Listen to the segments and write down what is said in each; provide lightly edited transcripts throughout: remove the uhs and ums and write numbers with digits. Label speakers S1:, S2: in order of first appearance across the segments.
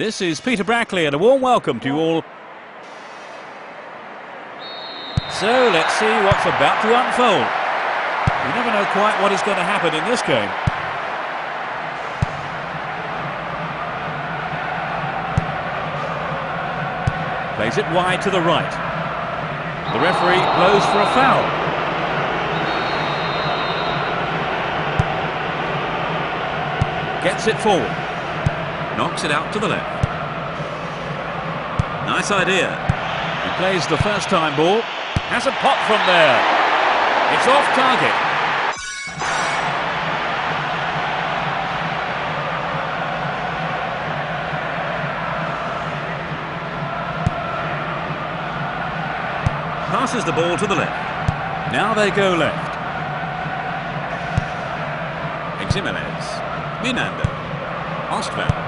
S1: This is Peter Brackley and a warm welcome to you all. So let's see what's about to unfold. You never know quite what is going to happen in this game. Plays it wide to the right. The referee blows for a foul. Gets it forward. Knocks it out to the left. Nice idea. He plays the first time ball. Has a pop from there. It's off target. Passes the ball to the left. Now they go left. Jimenez. Minando. Ostval.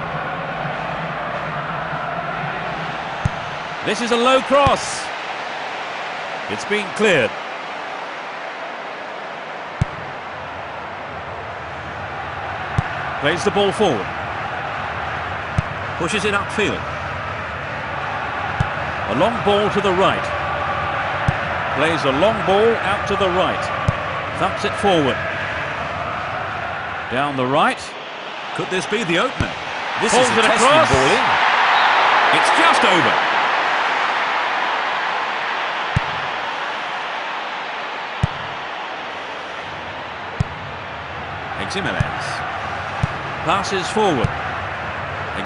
S1: This is a low cross. It's been cleared. Plays the ball forward. Pushes it upfield. A long ball to the right. Plays a long ball out to the right. Thumps it forward. Down the right. Could this be the opener?
S2: This is a testing ball in.
S1: It's just over. Jimenez. Passes forward.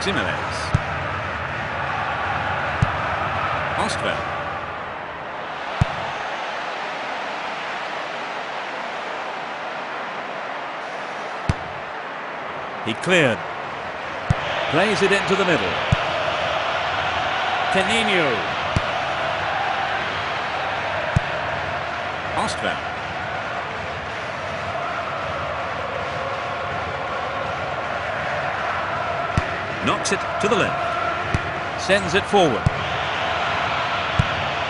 S1: Jimenez. Ostval. He cleared. Plays it into the middle. Canino. Ostval. Knocks it to the left. Sends it forward.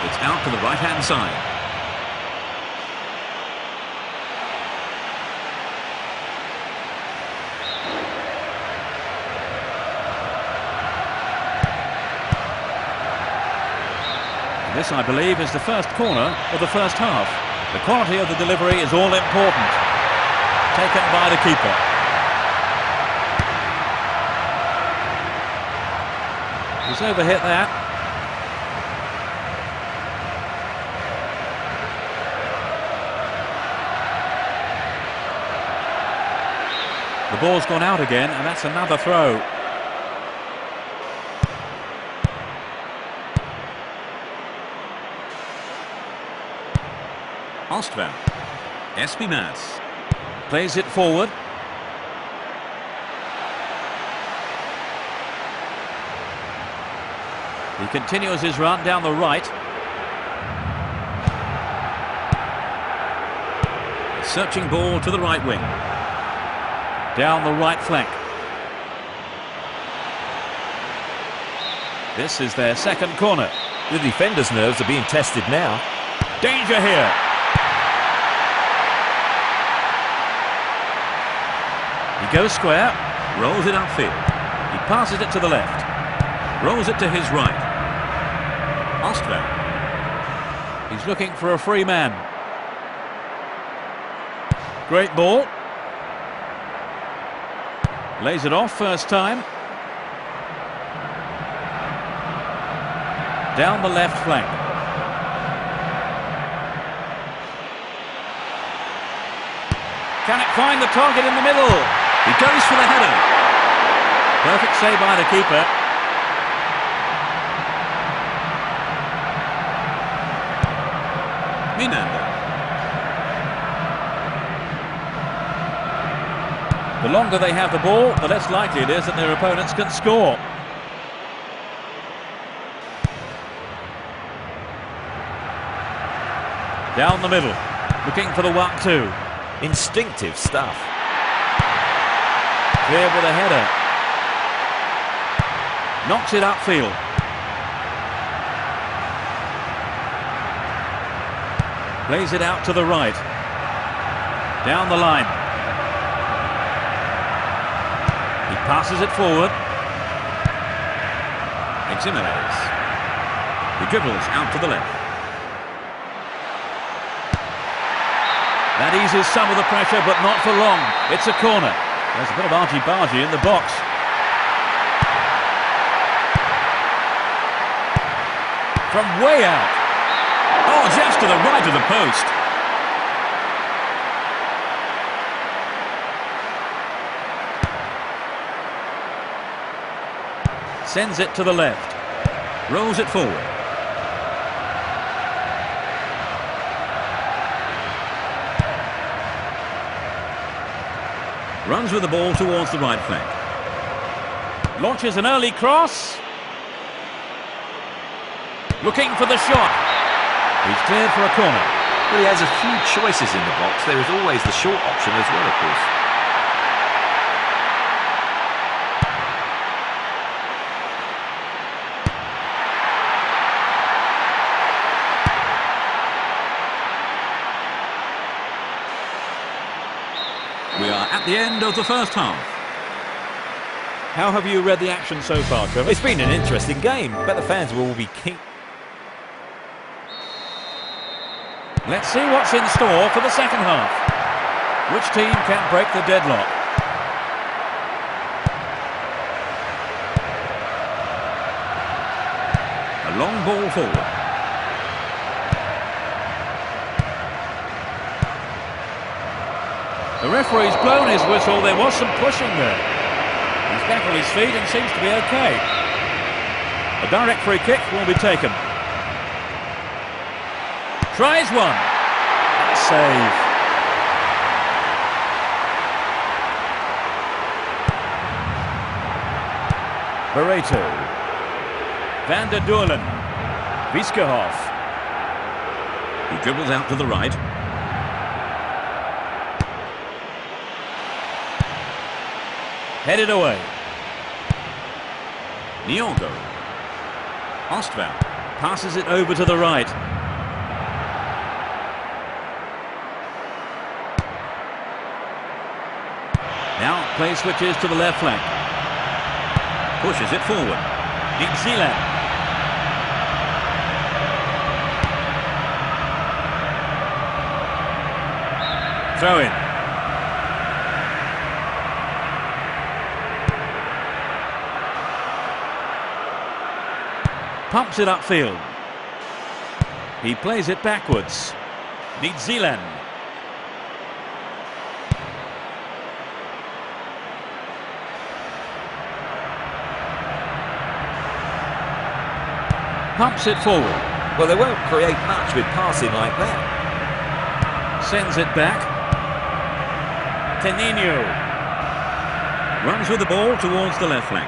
S1: It's out to the right-hand side. This, I believe, is the first corner of the first half. The quality of the delivery is all important. Taken by the keeper. He's overhit that. The ball's gone out again, and that's another throw. Ostval. Espinas. Plays it forward. He continues his run down the right. A searching ball to the right wing. Down the right flank. This is their second corner.
S2: The defenders' nerves are being tested now.
S1: Danger here. He goes square. Rolls it upfield. He passes it to the left. Rolls it to his right. Ostval. He's looking for a free man. Great ball. Lays it off first time. Down the left flank. Can it find the target in the middle? He goes for the header. Perfect save by the keeper. Minando. The longer they have the ball, the less likely it is that their opponents can score. Down the middle, looking for the 1-2.
S2: Instinctive stuff.
S1: Clear with a header. Knocks it upfield. Plays it out to the right. Down the line. He passes it forward. Jimenez. He dribbles out to the left. That eases some of the pressure, but not for long. It's a corner. There's a bit of argy-bargy in the box. From way out. Oh, just to the right of the post. Sends it to the left. Rolls it forward. Runs with the ball towards the right flank. Launches an early cross. Looking for the shot. He's cleared for a corner.
S2: Well, he has a few choices in the box. There is always the short option as well, of course.
S1: We are at the end of the first half.
S3: How have you read the action so far, Trevor?
S2: It's been an interesting game, but the fans will all be keen.
S1: Let's see what's in store for the second half. Which team can break the deadlock? A long ball forward. The referee's blown his whistle. There was some pushing there. He's back on his feet and seems to be okay. A direct free kick will be taken. Tries one. And a save. Barreto. Van der Doorlen. Viskerhoff. He dribbles out to the right. Headed away. Nyongo. Ostval passes it over to the right. Now play switches to the left flank. Pushes it forward. New Zealand. Throw in. Pumps it upfield. He plays it backwards. New Zealand. Pumps it forward.
S2: Well, they won't create much with passing like that.
S1: Sends it back. Tenino. Runs with the ball towards the left flank.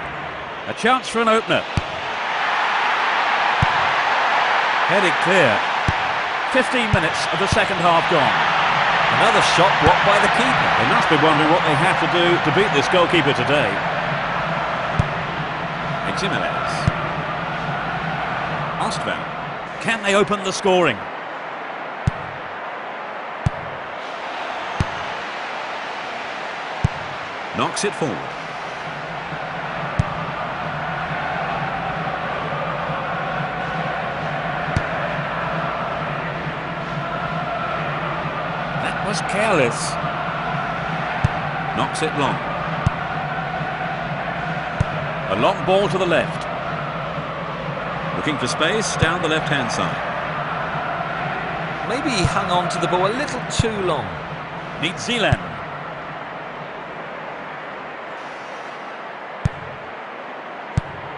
S1: A chance for an opener. Headed clear. 15 minutes of the second half gone.
S2: Another shot blocked by the keeper.
S1: They must be wondering what they have to do to beat this goalkeeper today. Jimenez. Ostval. Can they open the scoring? Knocks it forward. That was careless. Knocks it long. A long ball to the left. Looking for space down the left-hand side.
S2: Maybe he hung on to the ball a little too long.
S1: New Zealand.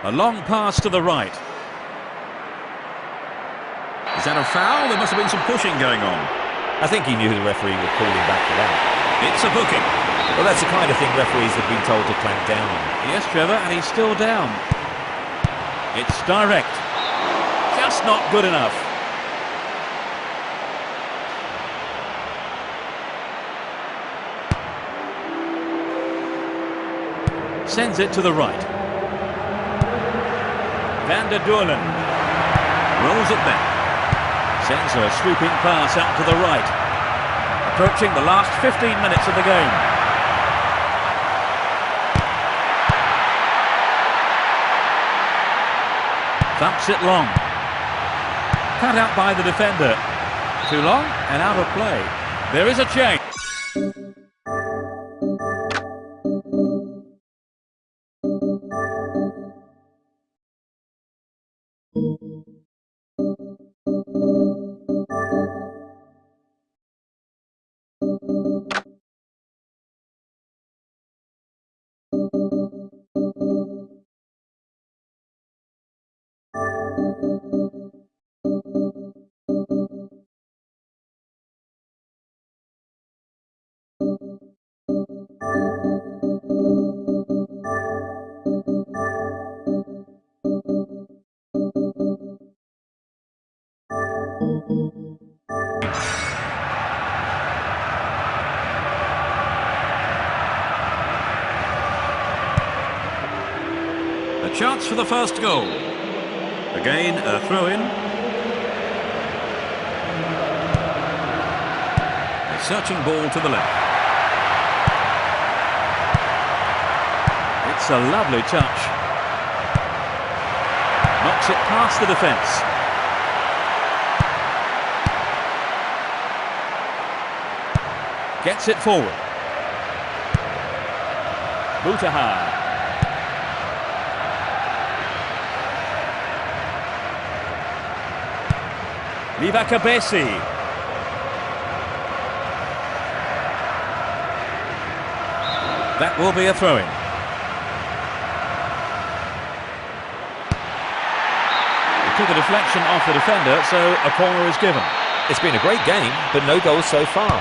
S1: A long pass to the right. Is that a foul? There must have been some pushing going on.
S2: I think he knew the referee would call him back for that.
S1: It's a booking.
S2: Well, that's the kind of thing referees have been told to clamp down on.
S1: Yes, Trevor, and he's still down. It's direct. Just not good enough. Sends it to the right. Van der Doorlen rolls it back. Sends a swooping pass out to the right. Approaching the last 15 minutes of the game. Thumps it long. Cut out by the defender. Too long and out of play. There is a change. A chance for the first goal. Again, a throw-in. A searching ball to the left. It's a lovely touch. Knocks it past the defence. Gets it forward. Butaha. Livakabesi. That will be a throw-in. It took a deflection off the defender, so a corner is given.
S2: It's been a great game, but no goals so far.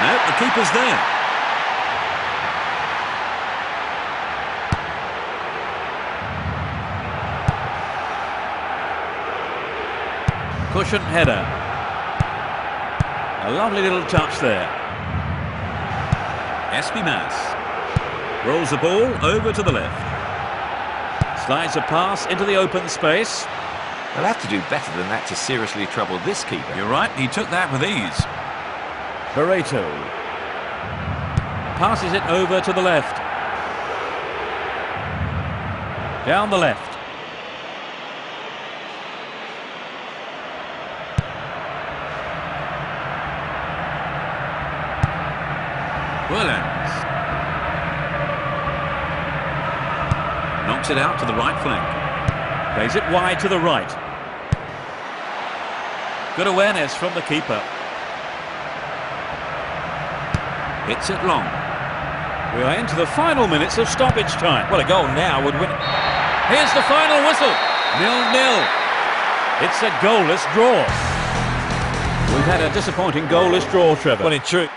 S1: No, the keeper's there. Cushion header. A lovely little touch there. Espimas rolls the ball over to the left. Slides a pass into the open space.
S2: They'll have to do better than that to seriously trouble this keeper.
S1: You're right, he took that with ease. Barreto passes it over to the left. Down the left. Williams knocks it out to the right flank. Plays it wide to the right. Good awareness from the keeper. Hits it long. We are into the final minutes of stoppage time.
S3: Well, a goal now would win.
S1: Here's the final whistle. 0-0. It's a goalless draw. We've had a disappointing goalless draw, Trevor.
S3: Well, in truth.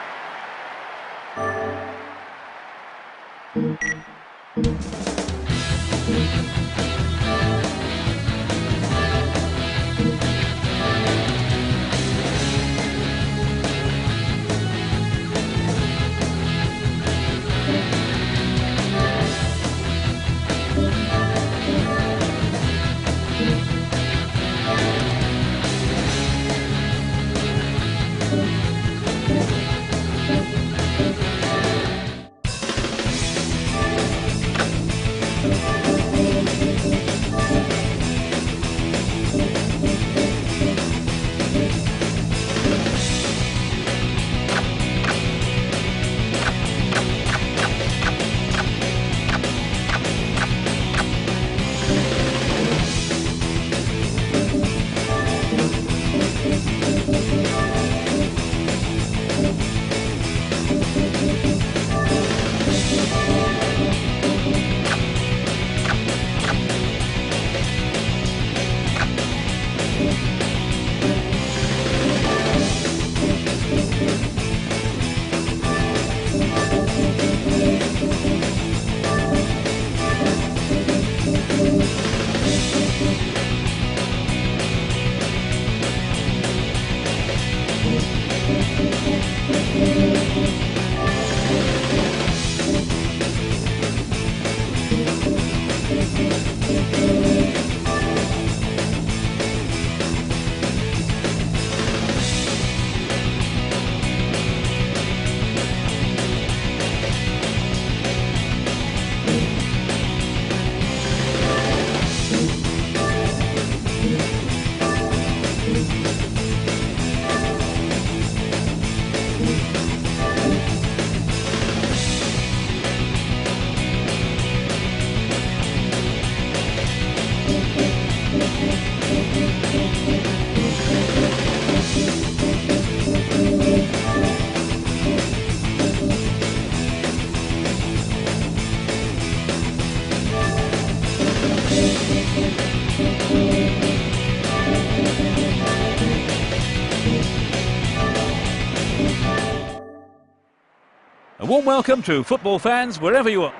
S3: warm welcome to football fans wherever you are.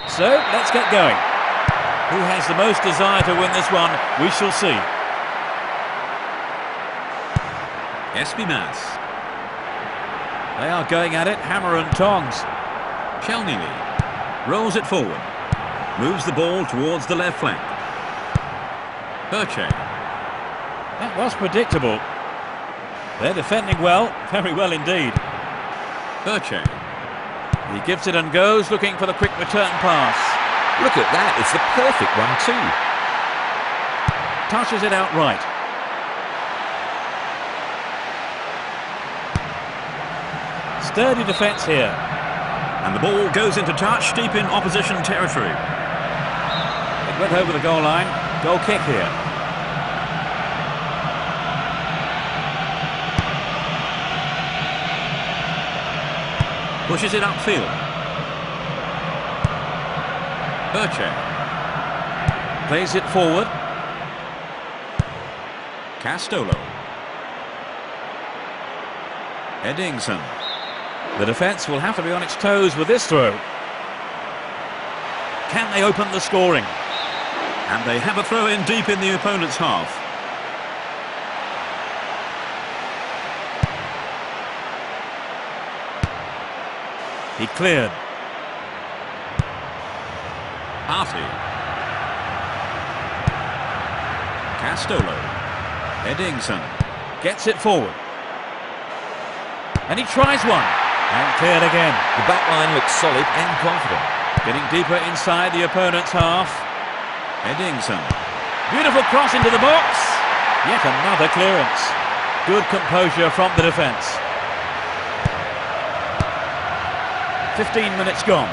S3: So, let's get going. Who has the most desire to win this one? We shall see.
S1: Espinas.
S3: They are going at it, hammer and tongs.
S1: Chelney rolls it forward. Moves the ball towards the left flank. Perche.
S3: That was predictable. They're defending well, very well indeed.
S1: Perche.
S3: He gives it and goes, looking for the quick return pass.
S2: Look at that, it's the perfect one too.
S3: Touches it outright. Sturdy defence here.
S1: And the ball goes into touch deep in opposition territory.
S3: It went over the goal line. Goal kick here.
S1: Pushes it upfield. Perche.
S3: Plays it forward.
S1: Castolo. Eddingson.
S3: The defence will have to be on its toes with this throw. Can they open the scoring?
S1: And they have a throw in deep in the opponent's half.
S3: He cleared.
S1: Arty. Castolo. Eddingson.
S3: Gets it forward. And he tries one. And cleared again.
S2: The back line looks solid and confident.
S3: Getting deeper inside the opponent's half.
S1: Eddingson.
S3: Beautiful cross into the box. Yet another clearance. Good composure from the defence. 15 minutes gone.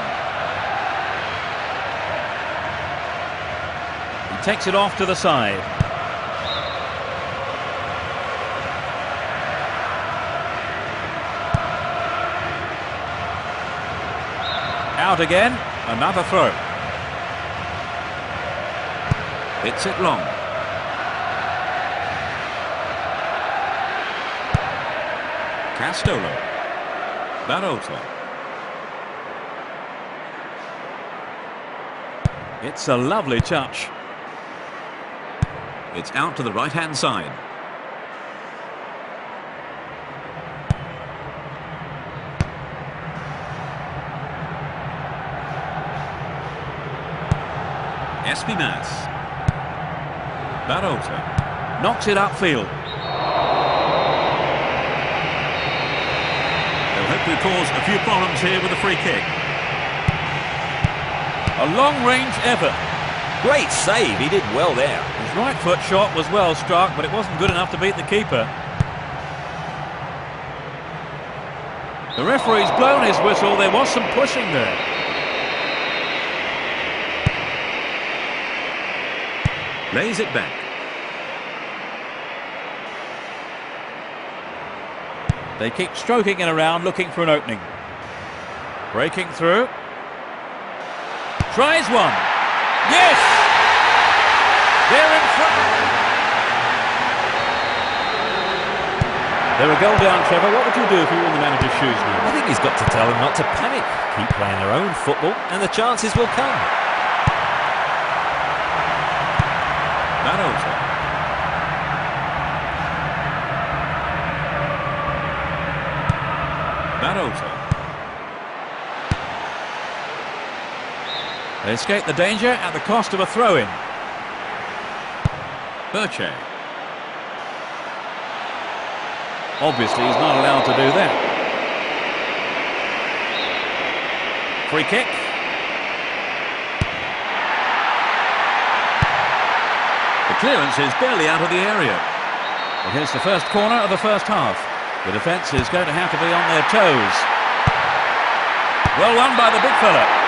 S3: He takes it off to the side. Out again, another throw.
S1: Hits it long. Castolo. Barota.
S3: It's a lovely touch.
S1: It's out to the right-hand side. Espinas. Barota.
S3: Knocks it upfield.
S1: They'll hopefully cause a few problems here with a free kick.
S3: A long-range effort.
S2: Great save, he did well there.
S3: His right foot shot was well struck, but it wasn't good enough to beat the keeper. The referee's blown his whistle. There was some pushing there.
S1: Lays it back.
S3: They keep stroking it around, looking for an opening. Breaking through. Tries one. Yes! They're in front. They're a goal down, Trevor. What would you do if you were in the manager's shoes now?
S2: I think he's got to tell them not to panic. Keep playing their own football and the chances will come.
S1: Barota. Barota.
S3: They escape the danger at the cost of a throw-in.
S1: Perche.
S3: Obviously, he's not allowed to do that. Free kick.
S1: The clearance is barely out of the area.
S3: Well, here's the first corner of the first half. The defence is going to have to be on their toes. Well won by the big fella.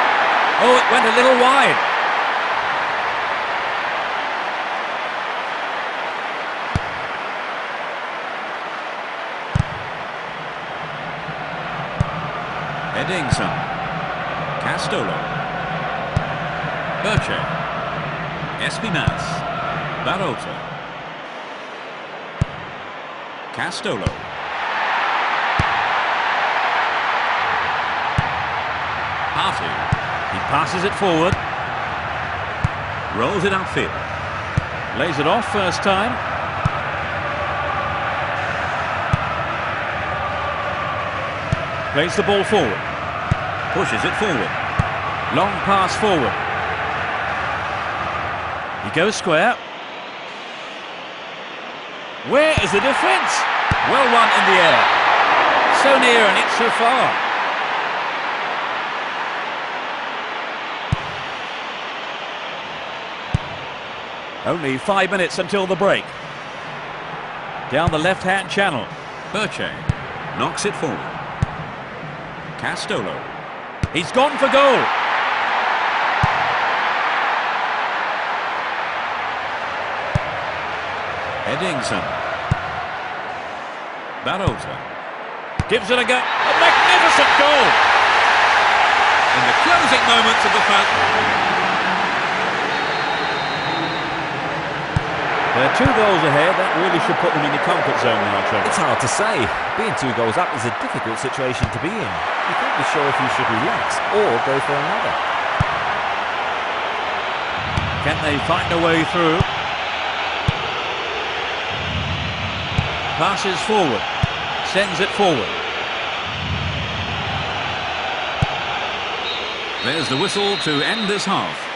S3: Oh, it went a little wide.
S1: Eddingson. Castolo. Perche. Espinas. Barota. penalty. He passes it forward. Rolls it upfield.
S3: Lays it off first time. Plays the ball forward.
S1: Pushes it forward.
S3: Long pass forward. He goes square. Where is the defence? Well won in the air. So near and it's so far. Only 5 minutes until the break. Down the left-hand channel.
S1: Birche knocks it forward. Castolo.
S3: He's gone for goal.
S1: Eddingson. Barroza.
S3: Gives it a go. A magnificent goal.
S1: In the closing moments of the fight.
S3: They're 2 goals ahead. That really should put them in the comfort zone now, Trevor.
S2: It's hard to say. Being 2 goals up is a difficult situation to be in. You can't be sure if you should relax or go for another.
S3: Can they find a way through? Passes forward. Sends it forward.
S1: There's the whistle to end this half.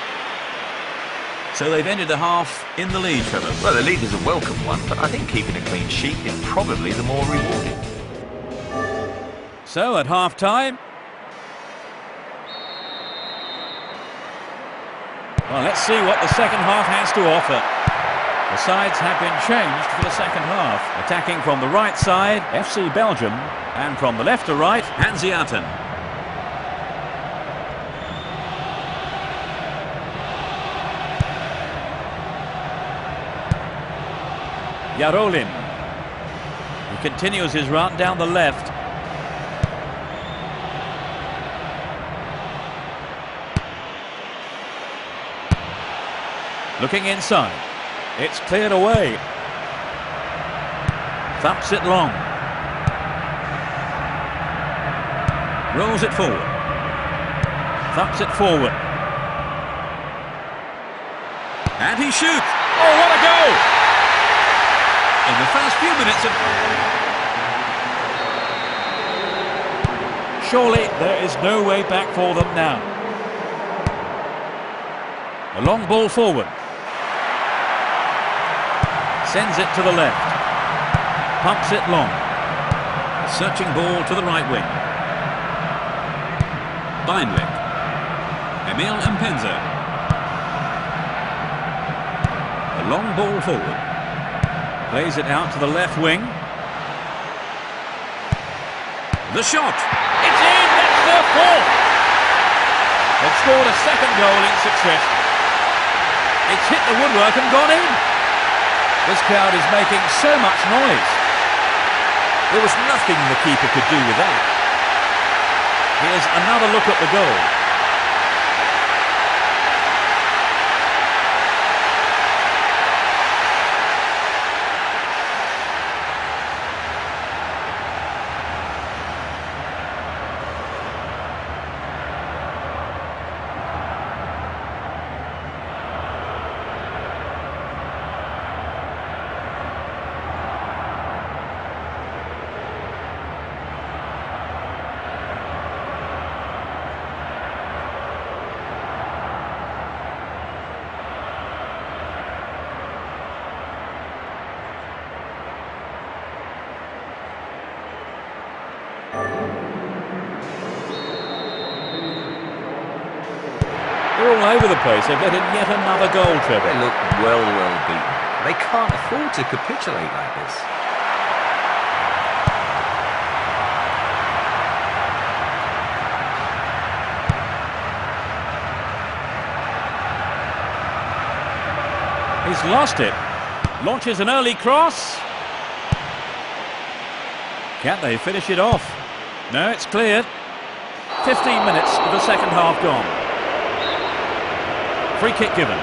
S1: So they've ended the half in the lead, Trevor.
S2: Well, the lead is a welcome one, but I think keeping a clean sheet is probably the more rewarding.
S3: So at half-time. Well, let's see what the second half has to offer. The sides have been changed for the second half. Attacking from the right side, FC Belgium, and from the left to right,
S1: Hansiaten.
S3: Yarolin. He continues his run down the left. Looking inside. It's cleared away. Thumps it long.
S1: Rolls it forward.
S3: Thumps it forward.
S1: And he shoots.
S3: Oh, what a goal!
S1: In the first few minutes of...
S3: Surely there is no way back for them now. A long ball forward. Sends it to the left. Pumps it long.
S1: Searching ball to the right wing. Beinlich. Emil Mpenza. A long ball forward.
S3: Plays it out to the left wing.
S1: The shot.
S3: It's in! That's their fourth! They've scored a second goal in succession. It's hit the woodwork and gone in. This crowd is making so much noise.
S2: There was nothing the keeper could do with that.
S3: Here's another look at the goal. They're all over the place. They've let in yet another goal, Trevor.
S2: They look well beaten. They can't afford to capitulate like this.
S3: He's lost it. Launches an early cross. Can't they finish it off? No, it's cleared. 15 minutes of the second half gone. Free kick given.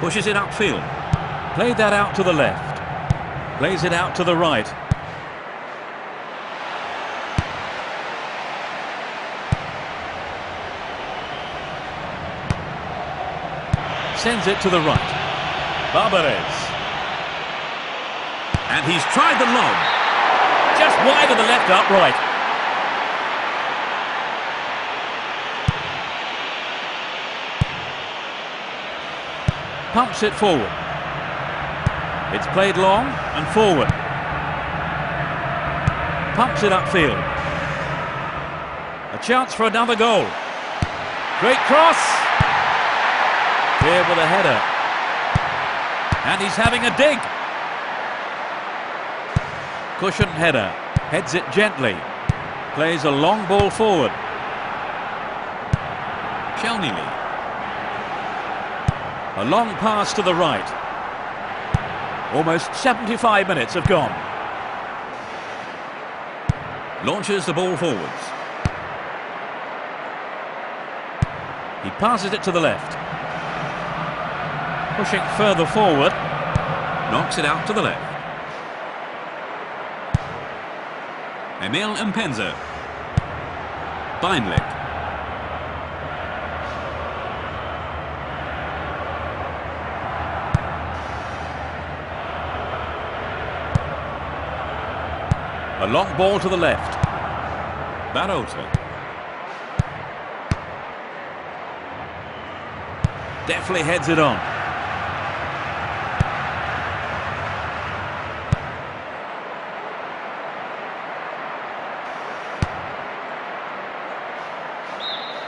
S1: Pushes it upfield.
S3: Played that out to the left. Plays it out to the right. Sends it to the right. Barbares.
S1: And he's tried the lob.
S3: Just wide of the left upright. Pumps it forward. It's played long and forward. Pumps it upfield. A chance for another goal. Great cross. Clear with a header. And he's having a dig. Cushion header. Heads it gently. Plays a long ball forward.
S1: Shelney.
S3: A long pass to the right. Almost 75 minutes have gone.
S1: Launches the ball forwards.
S3: He passes it to the left. Pushing further forward.
S1: Knocks it out to the left. Emil Mpenza. Beinlich.
S3: A long ball to the left.
S1: Barota.
S3: Deftly heads it on.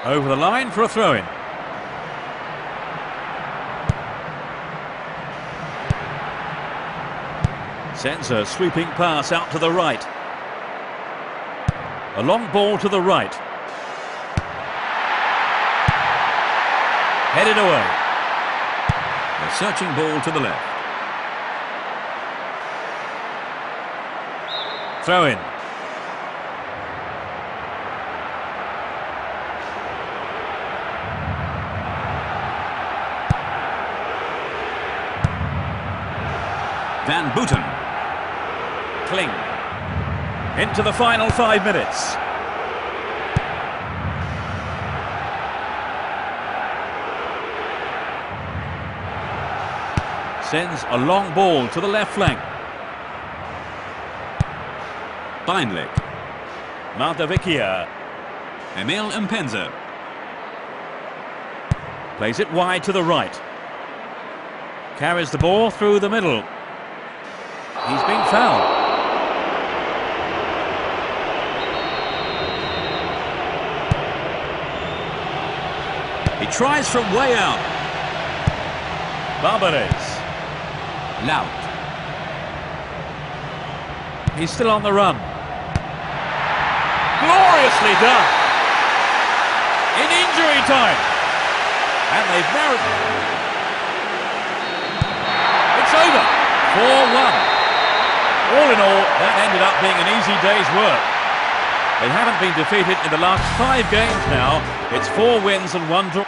S3: Over the line for a throw-in. Sends a sweeping pass out to the right. A long ball to the right. Headed away.
S1: A searching ball to the left.
S3: Throw in.
S1: Van Booten.
S3: Kling. Into the final 5 minutes. Sends a long ball to the left flank.
S1: Beinlich.
S3: Maldavicchia.
S1: Emil Mpenza.
S3: Plays it wide to the right. Carries the ball through the middle. He's been fouled.
S1: He tries from way out.
S3: Barbares.
S1: Loud.
S3: He's still on the run. Gloriously done. In injury time. And they've narrowed. It's over. 4-1. All in all, that ended up being an easy day's work. They haven't been defeated in the last 5 games now. It's 4 wins and 1 draw.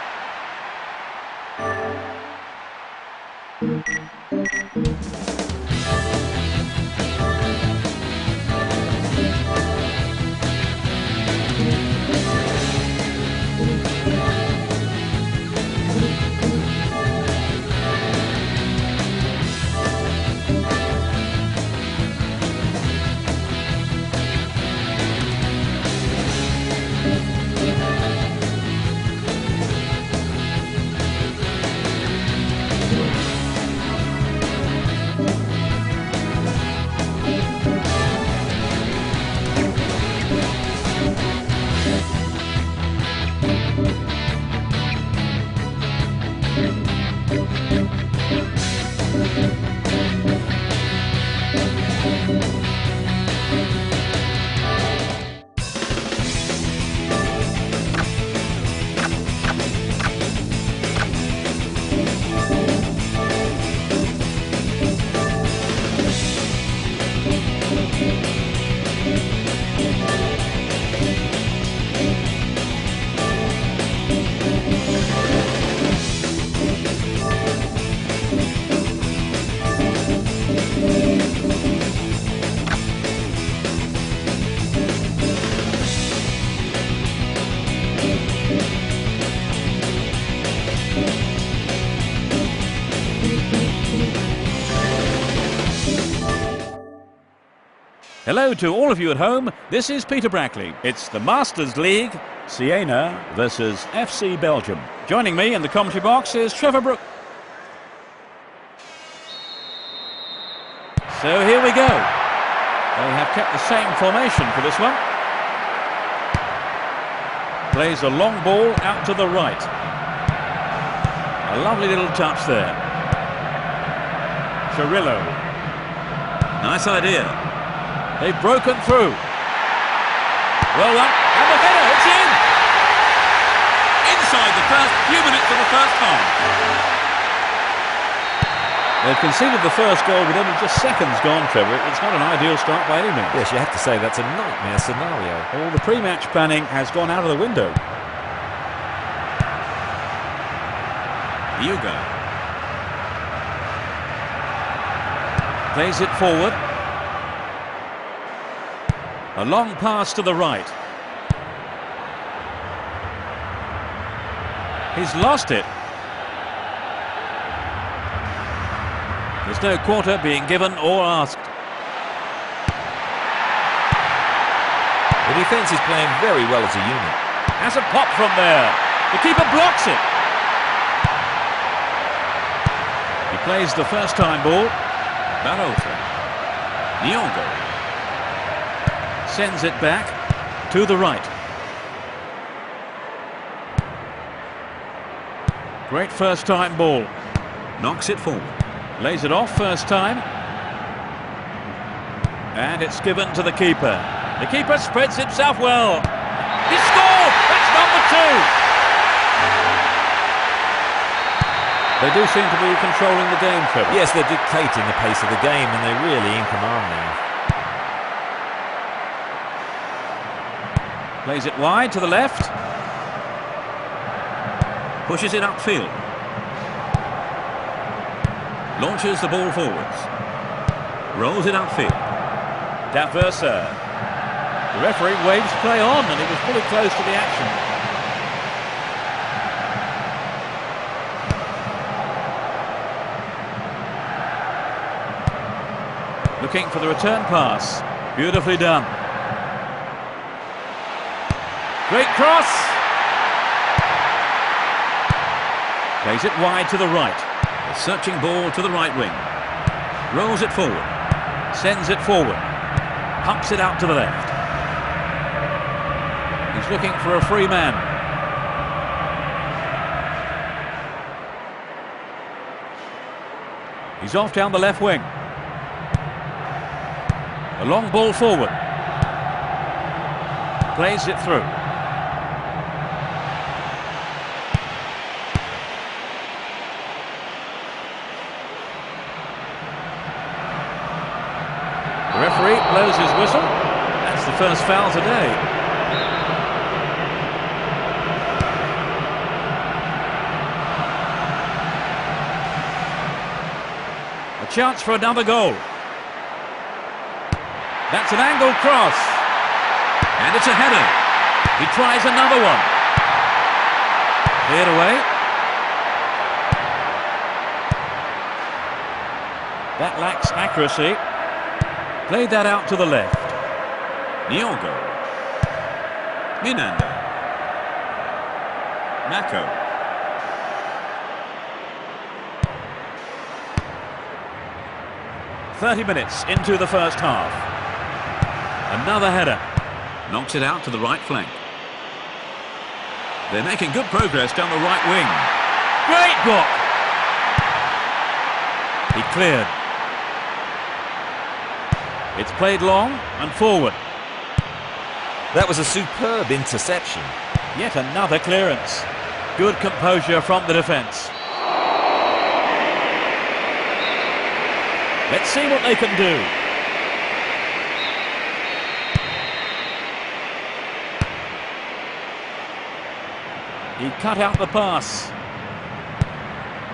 S1: Hello to all of you at home, this is Peter Brackley. It's the Masters League, Siena versus FC Belgium. Joining me in the commentary box is Trevor Brook. So here we go. They have kept the same formation for this one. Plays a long ball out to the right. A lovely little touch there. Cirillo. Nice idea. They've broken through. Well done. And the header, it's in! Inside the first few minutes of the first half. They've conceded the first goal with only just seconds gone, Trevor. It's not an ideal start by any means.
S2: Yes, you have to say that's a nightmare scenario.
S1: All the pre-match planning has gone out of the window. Hugo. Plays it forward. A long pass to the right. He's lost it. There's no quarter being given or asked.
S2: The defence is playing very well as a unit.
S1: Has a pop from there. The keeper blocks it. He plays the first time ball. Barota. Nyongo. Sends it back to the right. Great first time ball. Knocks it forward. Lays it off first time. And it's given to the keeper. The keeper spreads himself well. He scored! That's number 2. They do seem to be controlling the game, Trevor.
S2: Yes, they're dictating the pace of the game and they're really in command now.
S1: Plays it wide to the left. Pushes it upfield. Launches the ball forwards. Rolls it upfield. Daversa. The referee waves play on and it was pretty close to the action. Looking for the return pass. Beautifully done. Great cross. Plays it wide to the right. A searching ball to the right wing. Rolls it forward. Sends it forward. Pumps it out to the left. He's looking for a free man. He's off down the left wing. A long ball forward. Plays it through. The referee blows his whistle. That's the first foul today. A chance for another goal. That's an angled cross. And it's a header. He tries another one. Cleared away. That lacks accuracy. Played that out to the left. Nyongo. Minanda. Mako. "30 minutes into the first half. Another header. Knocks it out to the right flank. They're making good progress down the right wing. Great block! He cleared. It's played long and forward.
S2: That was a superb interception.
S1: Yet another clearance. Good composure from the defence. Let's see what they can do. He cut out the pass.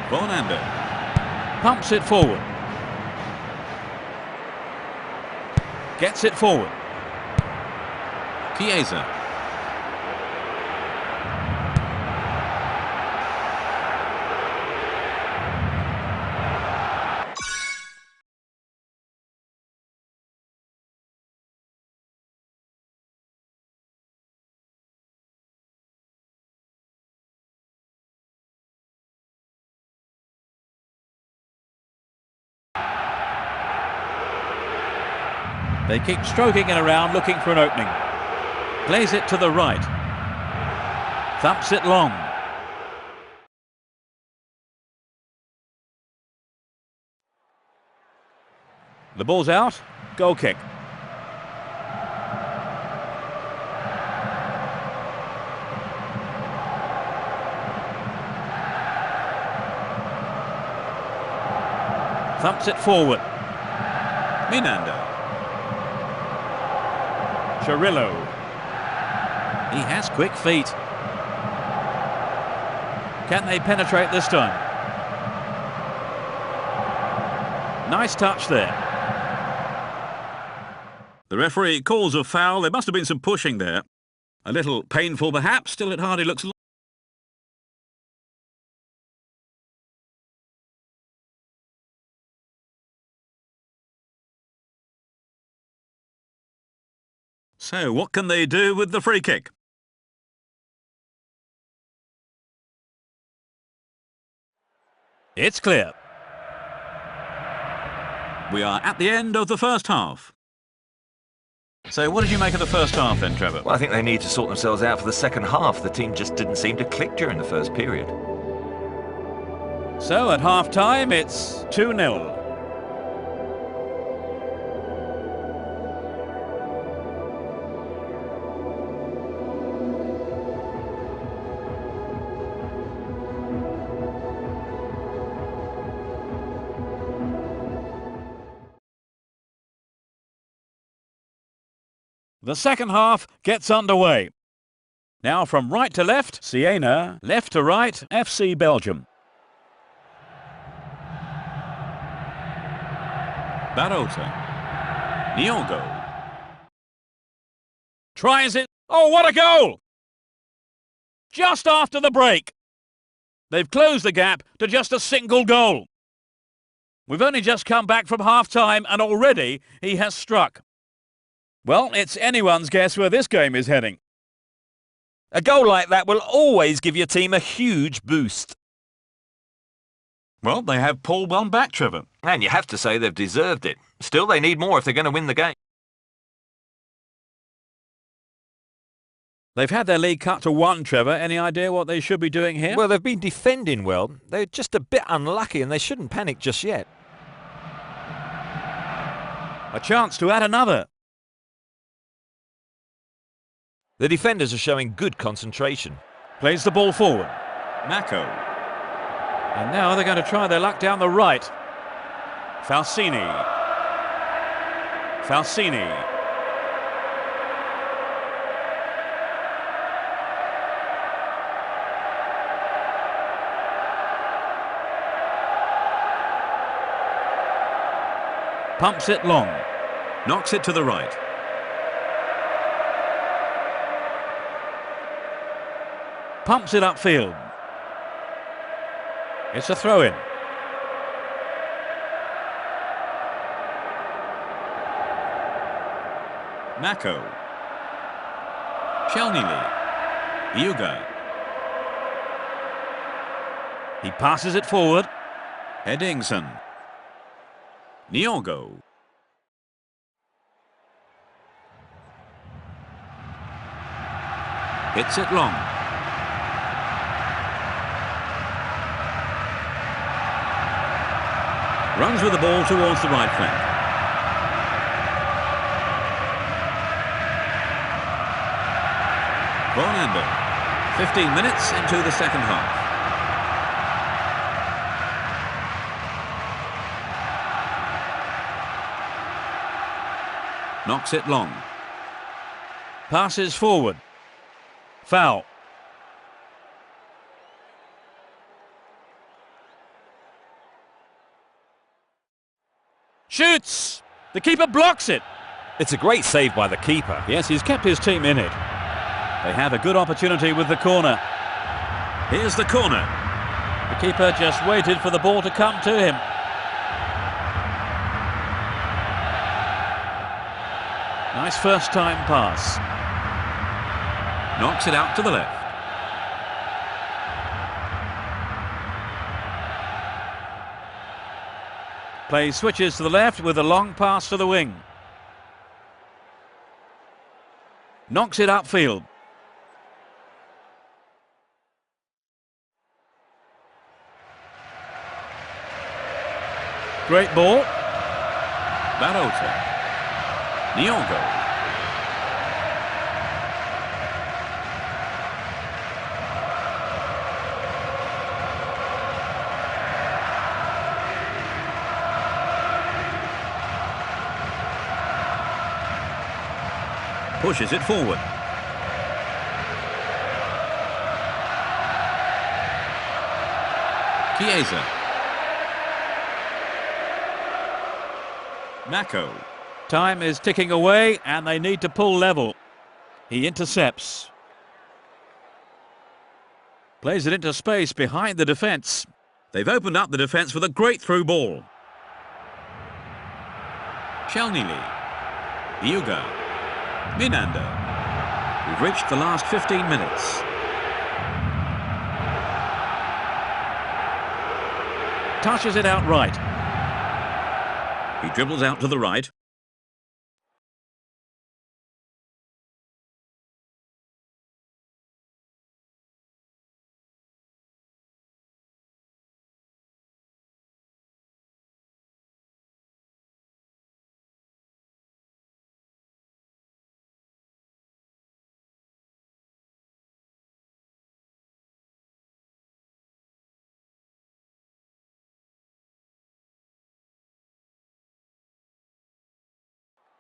S1: Fernando pumps it forward. Gets it forward. Chiesa. They keep stroking it around, looking for an opening. Plays it to the right. Thumps it long. The ball's out. Goal kick. Thumps it forward. Minanda. Chirillo. He has quick feet. Can they penetrate this time? Nice touch there.
S3: The referee calls a foul. There must have been some pushing there. A little painful perhaps, still it hardly looks... So, what can they do with the free kick?
S1: It's clear.
S3: We are at the end of the first half. So what did you make of the first half then, Trevor?
S4: Well, I think they need to sort themselves out for the second half. The team just didn't seem to click during the first period.
S1: So at half-time, it's 2-0. The second half gets underway. Now from right to left, Siena. Left to right, FC Belgium.
S3: Barota. Niogo.
S1: Tries it. Oh, what a goal! Just after the break. They've closed the gap to just a single goal. We've only just come back from half-time and already he has struck. Well, it's anyone's guess where this game is heading.
S2: A goal like that will always give your team a huge boost.
S3: Well, they have pulled one back, Trevor.
S4: And you have to say they've deserved it. Still, they need more if they're going to win the game.
S1: They've had their lead cut to 1, Trevor. Any idea what they should be doing here?
S2: Well, they've been defending well. They're just a bit unlucky and they shouldn't panic just yet.
S1: A chance to add another.
S2: The defenders are showing good concentration.
S1: Plays the ball forward.
S3: Mako.
S1: And now they're going to try their luck down the right. Falsini. Falsini. Pumps it long.
S3: Knocks it to the right.
S1: Pumps it upfield. It's a throw-in.
S3: Mako. Shelnili. Yuga.
S1: He passes it forward.
S3: Eddingson. Niogo. Hits it long. Runs with the ball towards the right flank. Fernando. 15 minutes into the second half. Knocks it long.
S1: Passes forward. Foul. Shoots! The keeper blocks it.
S2: It's a great save by the keeper.
S1: Yes, he's kept his team in it. They have a good opportunity with the corner.
S3: Here's the corner.
S1: The keeper just waited for the ball to come to him. Nice first-time pass.
S3: Knocks it out to the left.
S1: Play switches to the left with a long pass to the wing. Knocks it upfield. Great ball. Barota. Niogo. Pushes it forward. Chiesa. Mako. Time is ticking away and they need to pull level. He intercepts. Plays it into space behind the defence. They've opened up the defence with a great through ball. Shalnili. Iuga. Minanda. We've reached the last 15 minutes. Touches it out right. He dribbles out to the right.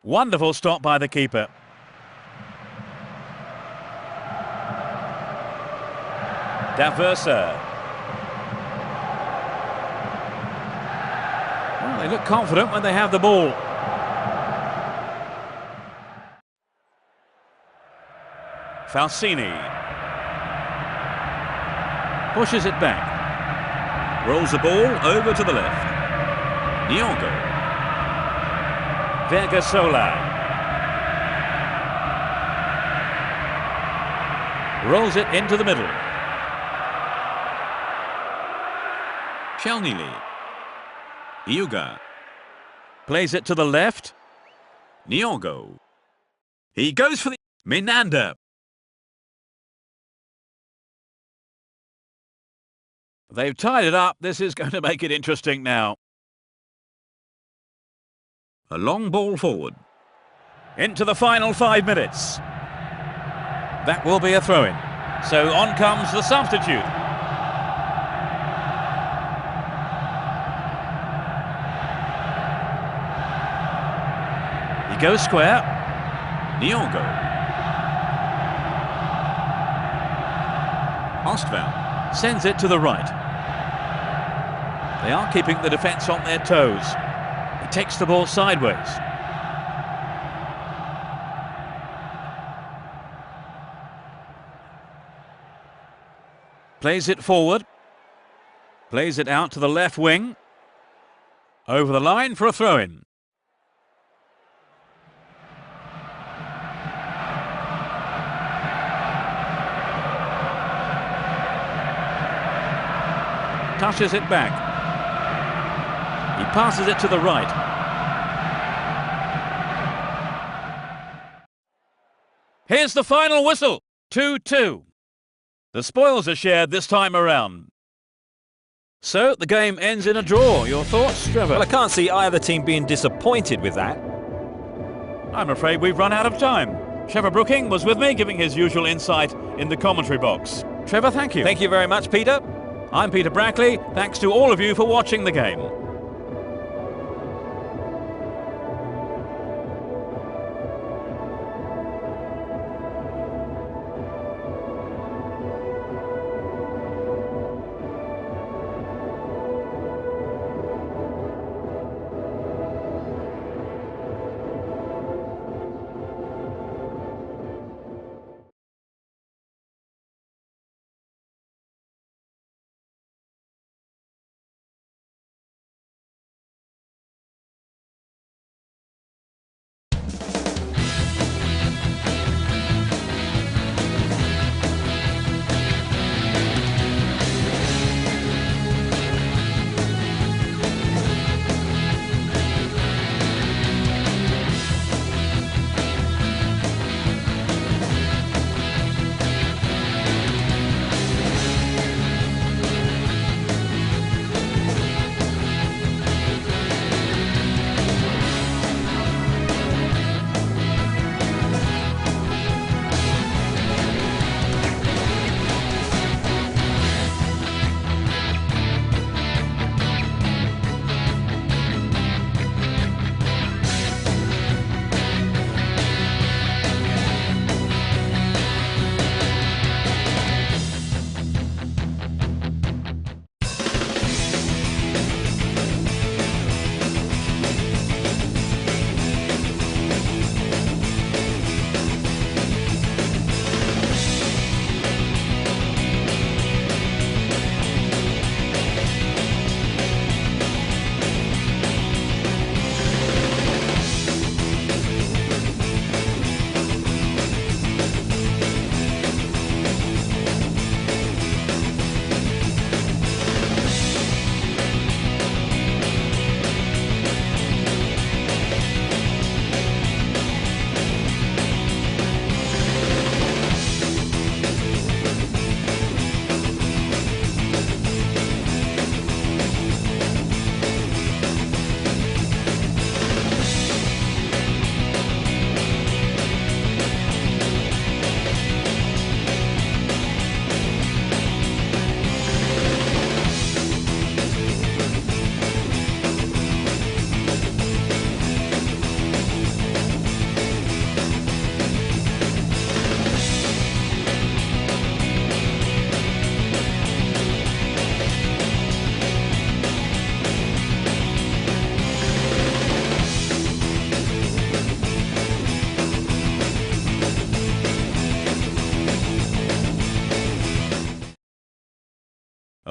S1: Wonderful stop by the keeper. Daversa. Well, they look confident when they have the ball. Falsini. Pushes it back. Rolls the ball over to the left. Niogo. Vergasola. Rolls it into the middle. Shalnili. Iuga. Plays it to the left. Niogo. He goes for the... Minanda. They've tied it up. This is going to make it interesting now. A long ball forward. Into the final 5 minutes. That will be a throw-in. So on comes the substitute. He goes square. Niogo. Ostval sends it to the right. They are keeping the defence on their toes. He takes the ball sideways. Plays it forward. Plays it out to the left wing. Over the line for a throw-in. Touches it back. He passes it to the right. Here's the final whistle. 2-2. The spoils are shared this time around. So the game ends in a draw. Your thoughts, Trevor?
S2: Well, I can't see either team being disappointed with that.
S1: I'm afraid we've run out of time. Trevor Brooking was with me, giving his usual insight in the commentary box. Trevor, thank you.
S2: Thank you very much, Peter.
S1: I'm Peter Brackley. Thanks to all of you for watching the game.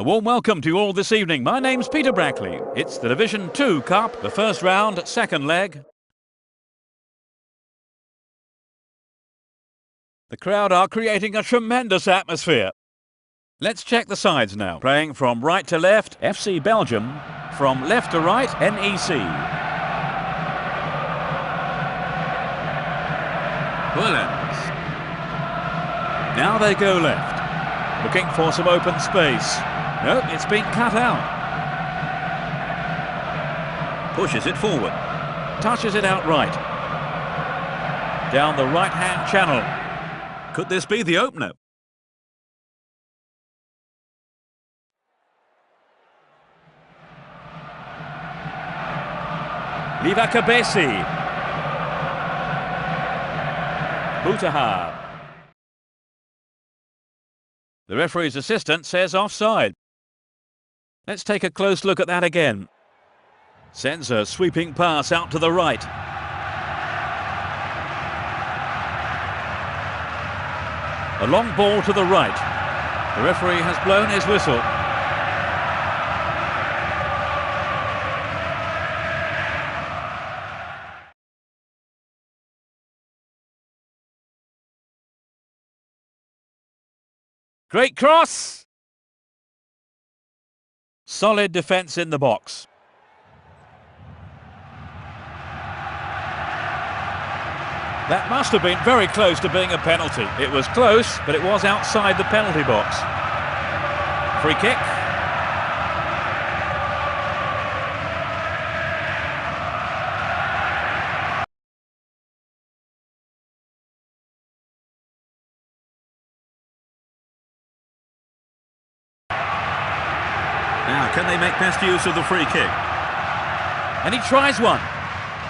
S1: A warm welcome to you all this evening. My name's Peter Brackley. It's the Division 2 Cup, the first round, second leg. The crowd are creating a tremendous atmosphere. Let's check the sides now. Playing from right to left, FC Belgium. From left to right, NEC. Williams. Now they go left. Looking for some open space. Nope, it's been cut out. Pushes it forward. Touches it out right. Down the right-hand channel. Could this be the opener? Liva Cabesi. Butaha. The referee's assistant says offside. Let's take a close look at that again. Sends a sweeping pass out to the right. A long ball to the right. The referee has blown his whistle. Great cross! Solid defence in the box. That must have been very close to being a penalty. It was close, but it was outside the penalty box. Free kick. Now, can they make best use of the free kick? And he tries one.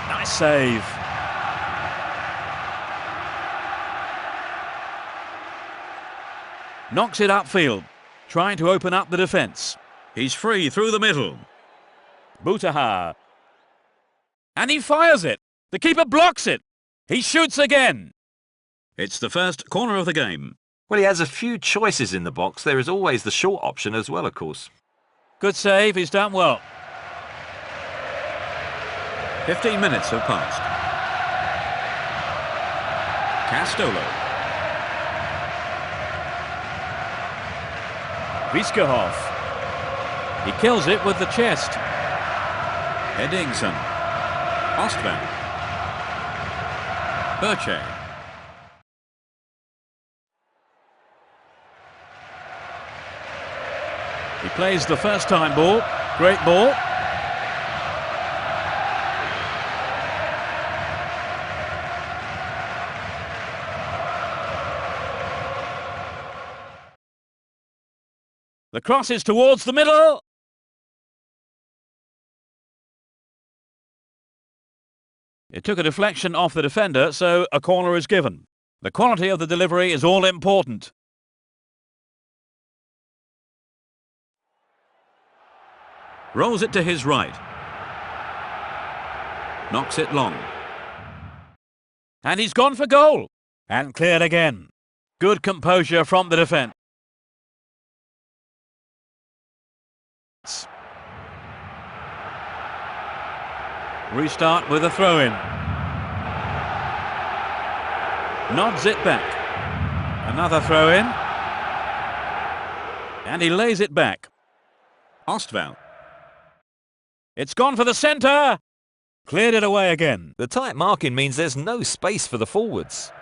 S1: Nice save. Knocks it upfield, trying to open up the defence. He's free through the middle. Butaha. And he fires it. The keeper blocks it. He shoots again. It's the first corner of the game.
S4: Well, he has a few choices in the box. There is always the short option as well, of course.
S1: Good save, he's done well. 15 minutes have passed. Castolo. Viskerhoff. He kills it with the chest. Eddingson. Ostvan. Birche. He plays the first time ball. Great ball. The cross is towards the middle. It took a deflection off the defender, so a corner is given. The quality of the delivery is all important. Rolls it to his right. Knocks it long. And he's gone for goal. And cleared again. Good composure from the defence. Restart with a throw-in. Nods it back. Another throw-in. And he lays it back. Ostval. It's gone for the centre. Cleared it away again.
S2: The tight marking means there's no space for the forwards.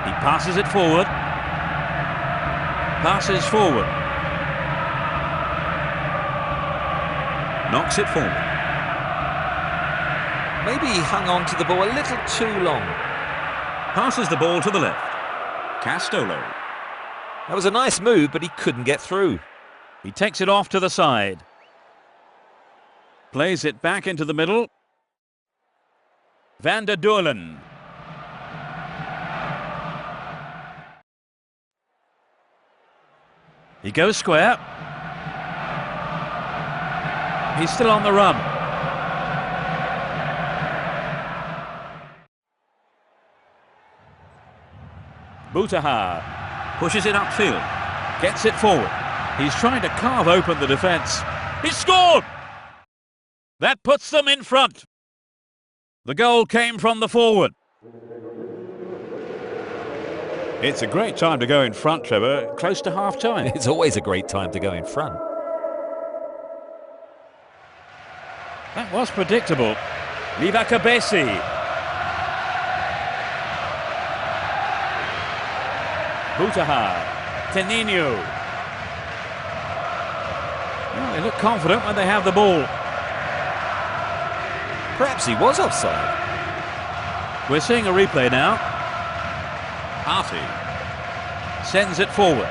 S1: He passes it forward. Passes forward. Knocks it forward.
S2: Maybe he hung on to the ball a little too long.
S1: Passes the ball to the left. Castolo.
S2: That was a nice move, but he couldn't get through.
S1: He takes it off to the side. Plays it back into the middle. Van der Doorlen. He goes square. He's still on the run. Butaha. Pushes it upfield.
S3: Gets it forward. He's trying to carve open the defence. He scored! That puts them in front. The goal came from the forward. It's a great time to go in front, Trevor. Close to half-time.
S2: It's always a great time to go in front.
S3: That was predictable. Livakabesi. Butaha. Tenino. Well, they look confident when they have the ball.
S2: Perhaps he was offside.
S3: We're seeing a replay now.
S1: Artie.
S3: Sends it forward.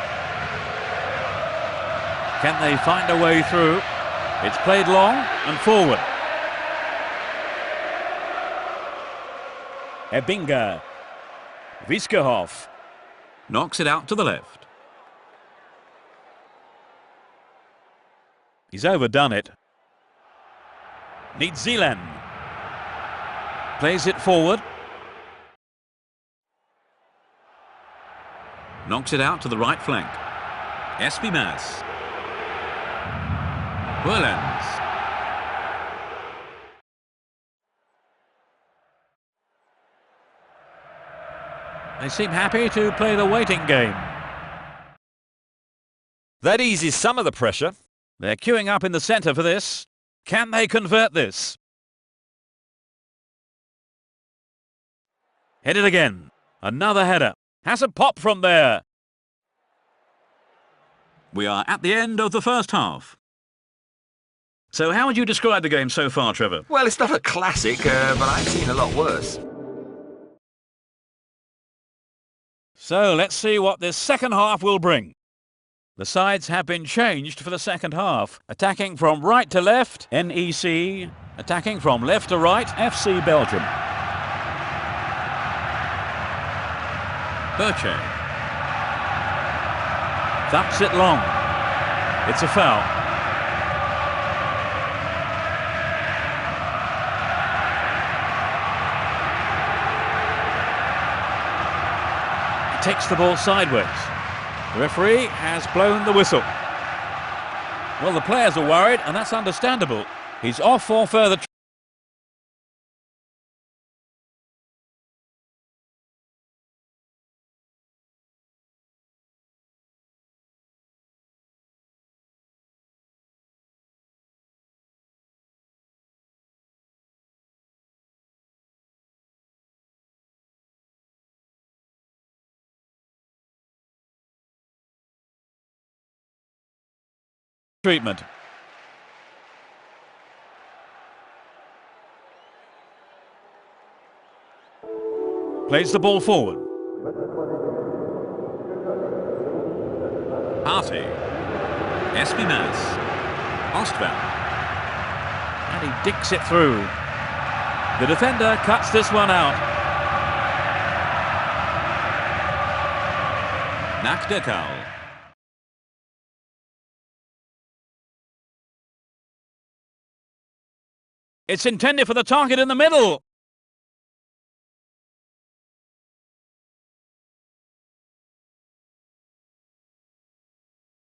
S3: Can they find a way through? It's played long and forward. Ebinga. Viskerhoff.
S1: Knocks it out to the left.
S3: He's overdone it. Needs Zeeland. Plays it forward.
S1: Knocks it out to the right flank. Espimas. Whirlands.
S3: They seem happy to play the waiting game.
S2: That eases some of the pressure.
S3: They're queuing up in the centre for this. Can they convert this? Headed again. Another header. Has a pop from there.
S1: We are at the end of the first half. So how would you describe the game so far, Trevor?
S4: Well, it's not a classic, but I've seen a lot worse.
S3: So let's see what this second half will bring. The sides have been changed for the second half. Attacking from right to left, NEC. Attacking from left to right, FC Belgium.
S1: Birche.
S3: Thups it long. It's a foul. He takes the ball sideways. The referee has blown the whistle. Well, the players are worried, and that's understandable. He's off for further treatment. Plays the ball forward.
S1: Artie. Espinas. Ostval.
S3: And he dinks it through. The defender cuts this one out.
S1: Nakdekal.
S3: It's intended for the target in the middle.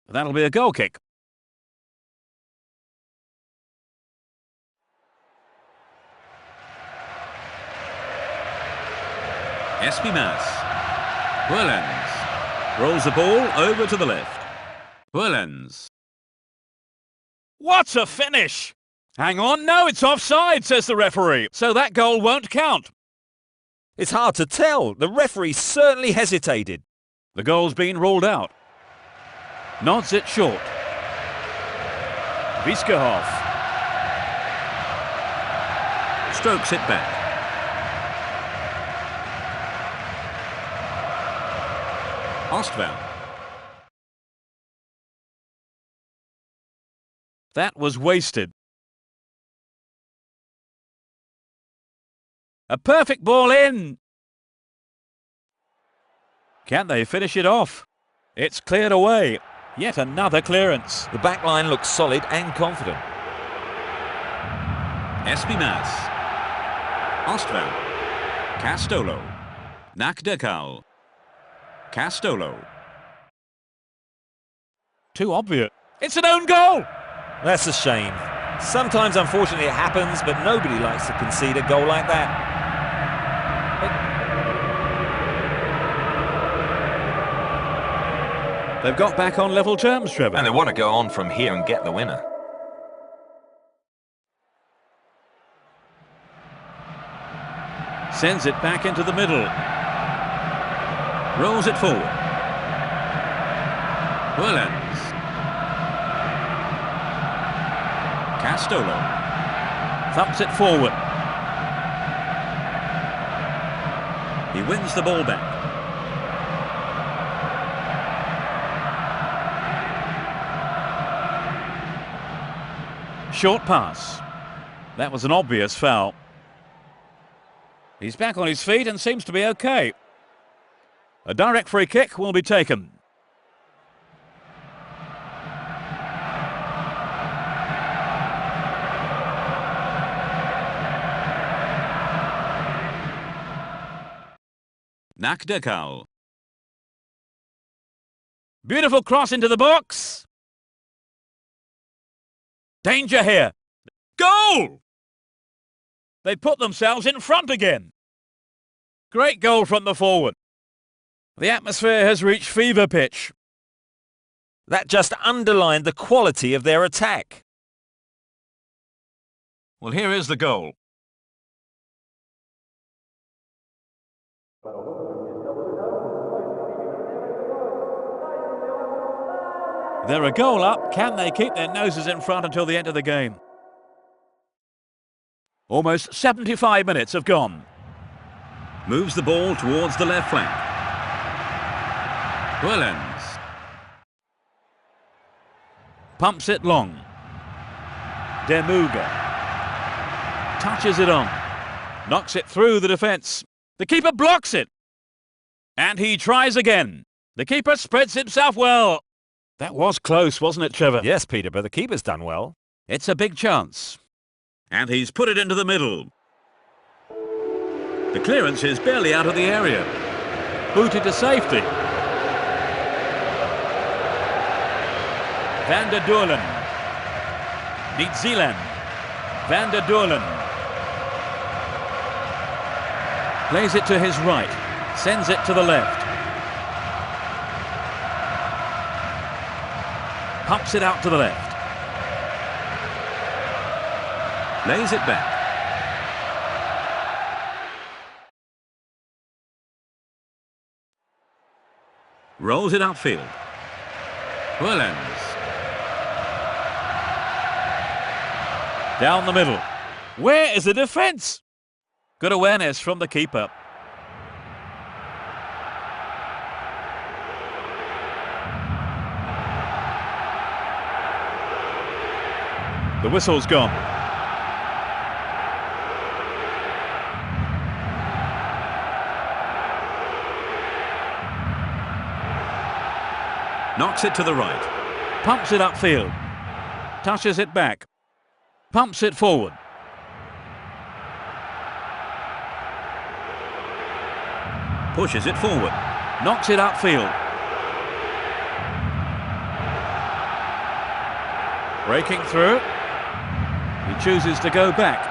S3: That'll be a goal kick.
S1: Espimas. Whirlands. Rolls the ball over to the left. Whirlands.
S3: What a finish! Hang on, no, it's offside, says the referee. So that goal won't count.
S2: It's hard to tell. The referee certainly hesitated.
S3: The goal's been ruled out. Nods it short. Viskerhoff.
S1: Strokes it back. Ostval.
S3: That was wasted. A perfect ball in. Can they finish it off? It's cleared away. Yet another clearance.
S2: The back line looks solid and confident.
S1: Espimas. Ostval. Castolo. Nakdekal. Castolo. Too obvious. It's an own goal!
S2: That's a shame. Sometimes, unfortunately, it happens, but nobody likes to concede a goal like that.
S1: They've got back on level terms, Trevor.
S4: And they want to go on from here and get the winner.
S1: Sends it back into the middle. Rolls it forward. Willens. Castolo. Thumps it forward. He wins the ball back. Short pass. That was an obvious foul. He's back on his feet and seems to be okay. A direct free kick will be taken. Nakdekal. Beautiful cross into the box. Danger here. Goal! They put themselves in front again. Great goal from the forward. The atmosphere has reached fever pitch.
S2: That just underlined the quality of their attack.
S1: Well, here is the goal. They're a goal up. Can they keep their noses in front until the end of the game? Almost 75 minutes have gone. Moves the ball towards the left flank. Willens. Pumps it long. Demuga. Touches it on. Knocks it through the defence. The keeper blocks it. And he tries again. The keeper spreads himself well. That was close, wasn't it, Trevor?
S2: Yes, Peter, but the keeper's done well.
S1: It's a big chance. And he's put it into the middle. The clearance is barely out of the area. Booted to safety. Van der Doorlen. Niet-Zeeland. Van der Doorlen. Plays it to his right. Sends it to the left. Pumps it out to the left. Lays it back. Rolls it upfield. Willens. Down the middle. Where is the defence? Good awareness from the keeper. The whistle's gone. Knocks it to the right. Pumps it upfield. Touches it back. Pumps it forward. Pushes it forward. Knocks it upfield. Breaking through. He chooses to go back.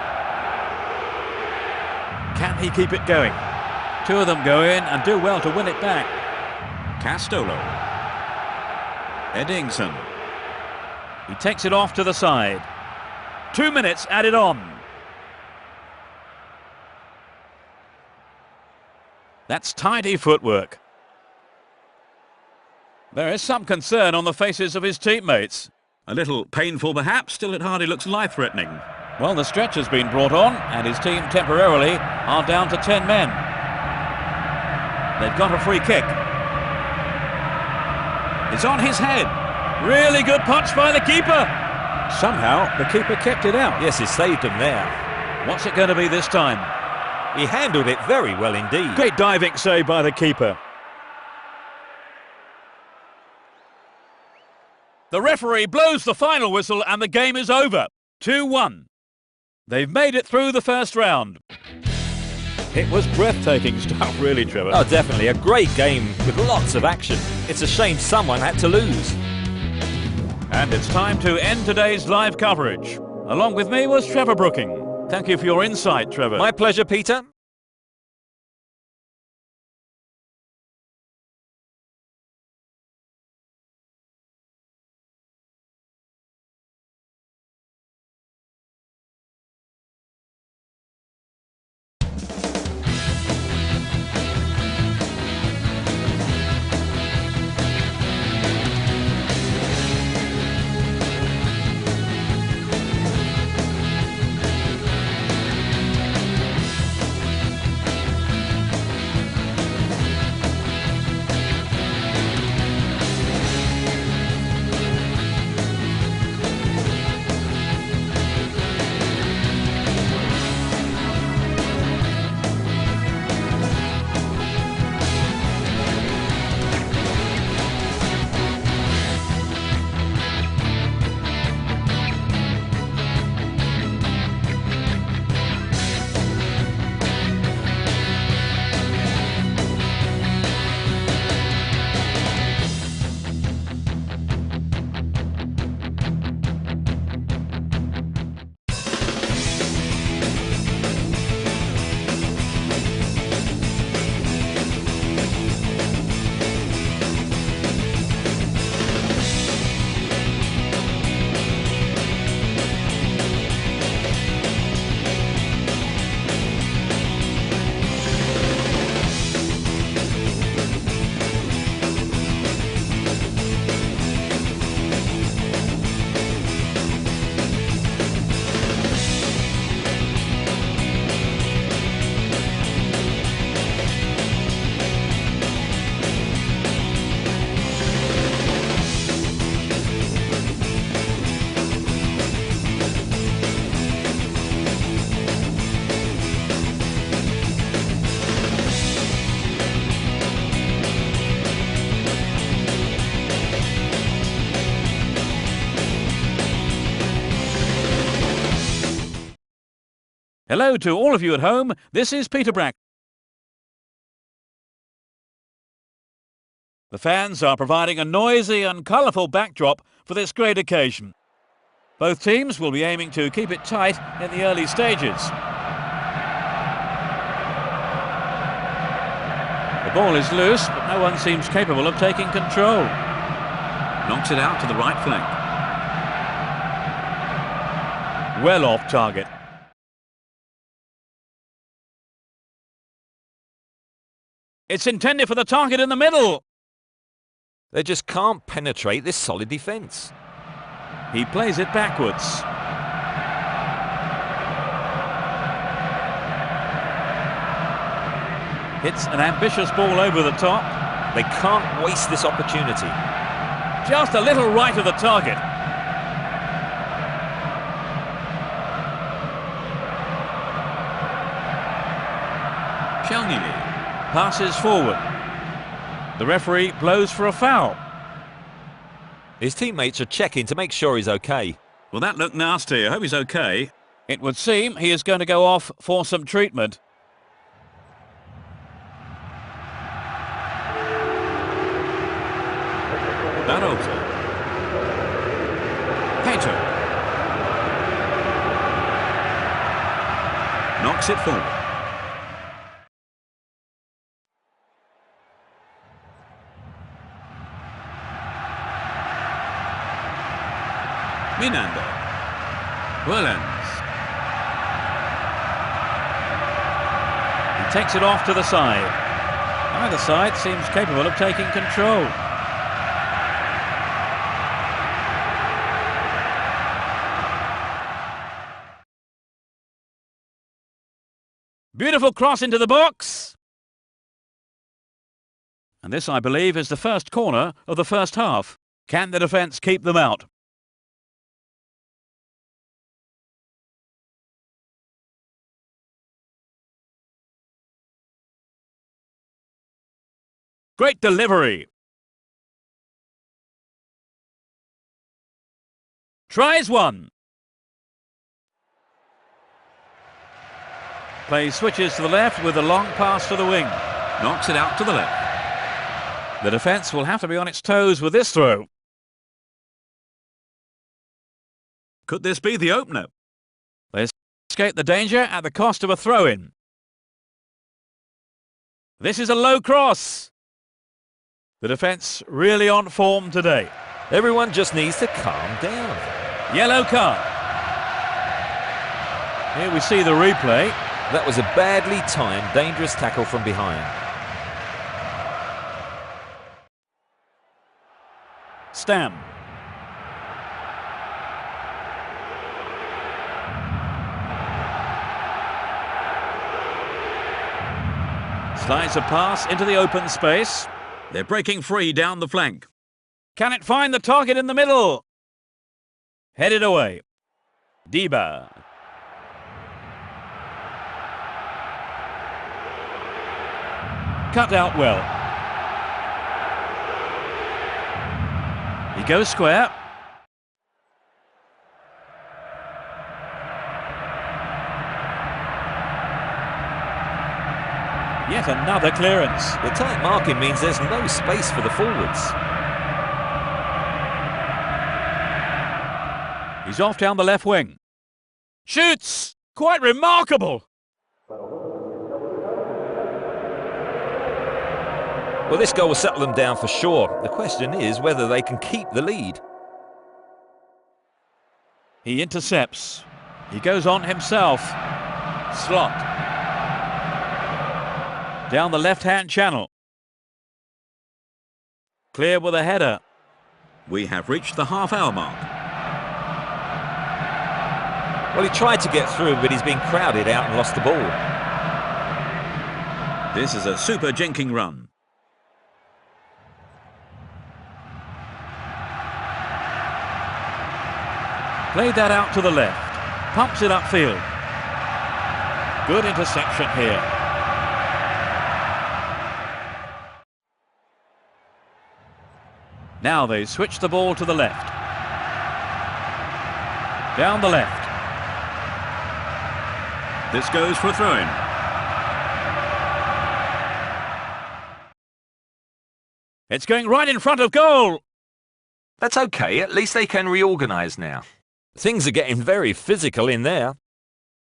S1: Can he keep it going? Two of them go in and do well to win it back. Castolo. Eddingson. He takes it off to the side. 2 minutes added on. That's tidy footwork. There is some concern on the faces of his teammates. A little painful perhaps, still it hardly looks life-threatening. Well, the stretch has been brought on and his team temporarily are down to 10 men. They've got a free kick. It's on his head. Really good punch by the keeper. Somehow the keeper kept it out.
S2: Yes, he saved him there.
S1: What's it going to be this time?
S2: He handled it very well indeed.
S1: Great diving save by the keeper. The referee blows the final whistle and the game is over. 2-1. They've made it through the first round. It was breathtaking stuff, really, Trevor.
S2: Oh, definitely. A great game with lots of action. It's a shame someone had to lose.
S1: And it's time to end today's live coverage. Along with me was Trevor Brooking. Thank you for your insight, Trevor.
S2: My pleasure, Peter.
S1: Hello to all of you at home. This is Peter Brack. The fans are providing a noisy and colourful backdrop for this great occasion. Both teams will be aiming to keep it tight in the early stages. The ball is loose, but no one seems capable of taking control. Knocks it out to the right flank. Well off target. It's intended for the target in the middle.
S2: They just can't penetrate this solid defence.
S1: He plays it backwards. Hits an ambitious ball over the top.
S2: They can't waste this opportunity.
S1: Just a little right of the target. Pianini passes forward. The referee blows for a foul.
S2: His teammates are checking to make sure he's okay.
S1: Well, that looked nasty. I hope he's okay. It would seem he is going to go off for some treatment. Barroso. Pato. Knocks it forward. Minando. Willens. He takes it off to the side. Either side seems capable of taking control. Beautiful cross into the box. And this, I believe, is the first corner of the first half. Can the defence keep them out? Great delivery. Tries one. Play switches to the left with a long pass to the wing. Knocks it out to the left. The defence will have to be on its toes with this throw. Could this be the opener? They escape the danger at the cost of a throw-in. This is a low cross. The defence really on form today.
S2: Everyone just needs to calm down.
S1: Yellow card. Here we see the replay.
S2: That was a badly timed, dangerous tackle from behind.
S1: Stam. Slides a pass into the open space. They're breaking free down the flank. Can it find the target in the middle? Headed away. Diba. Cut out well. He goes square. Yet another clearance.
S2: The tight marking means there's no space for the forwards.
S1: He's off down the left wing. Shoots! Quite remarkable!
S2: Well, this goal will settle them down for sure. The question is whether they can keep the lead.
S1: He intercepts. He goes on himself. Slot. Down the left-hand channel. Clear with a header. We have reached the half-hour mark.
S2: Well, he tried to get through, but he's been crowded out and lost the ball.
S1: This is a super jinking run. Played that out to the left. Pumps it upfield. Good interception here. Now they switch the ball to the left. Down the left. This goes for a throw-in. It's going right in front of goal.
S4: That's okay, at least they can reorganise now.
S2: Things are getting very physical in there.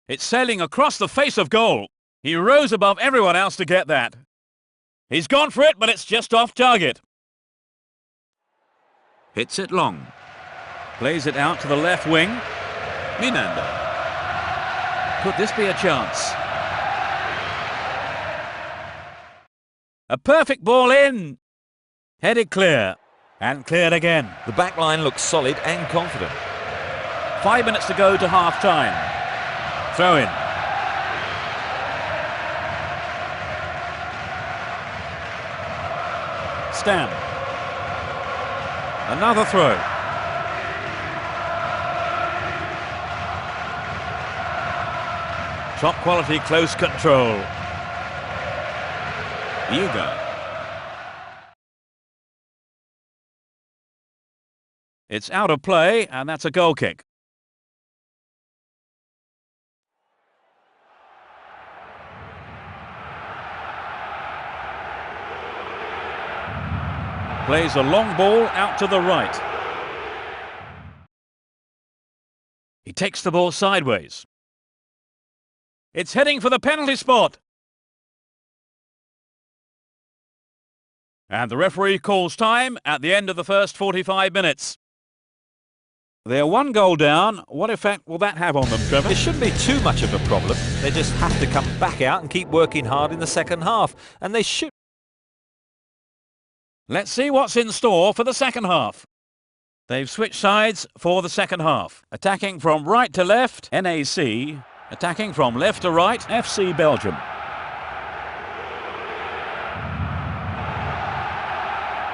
S1: It's sailing across the face of goal. He rose above everyone else to get that. He's gone for it, but it's just off target. Hits it long. Plays it out to the left wing. Minander. Could this be a chance? A perfect ball in. Headed clear. And cleared again.
S2: The back line looks solid and confident.
S1: 5 minutes to go to half-time. Throw in. Stam. Another throw. Top quality close control. Yuga. It's out of play, and that's a goal kick. Plays a long ball out to the right. He takes the ball sideways. It's heading for the penalty spot. And the referee calls time at the end of the first 45 minutes. They're 1 goal down. What effect will that have on them, Trevor?
S2: It shouldn't be too much of a problem. They just have to come back out and keep working hard in the second half. And they should.
S1: Let's see what's in store for the second half. They've switched sides for the second half. Attacking from right to left, NAC. Attacking from left to right, FC Belgium.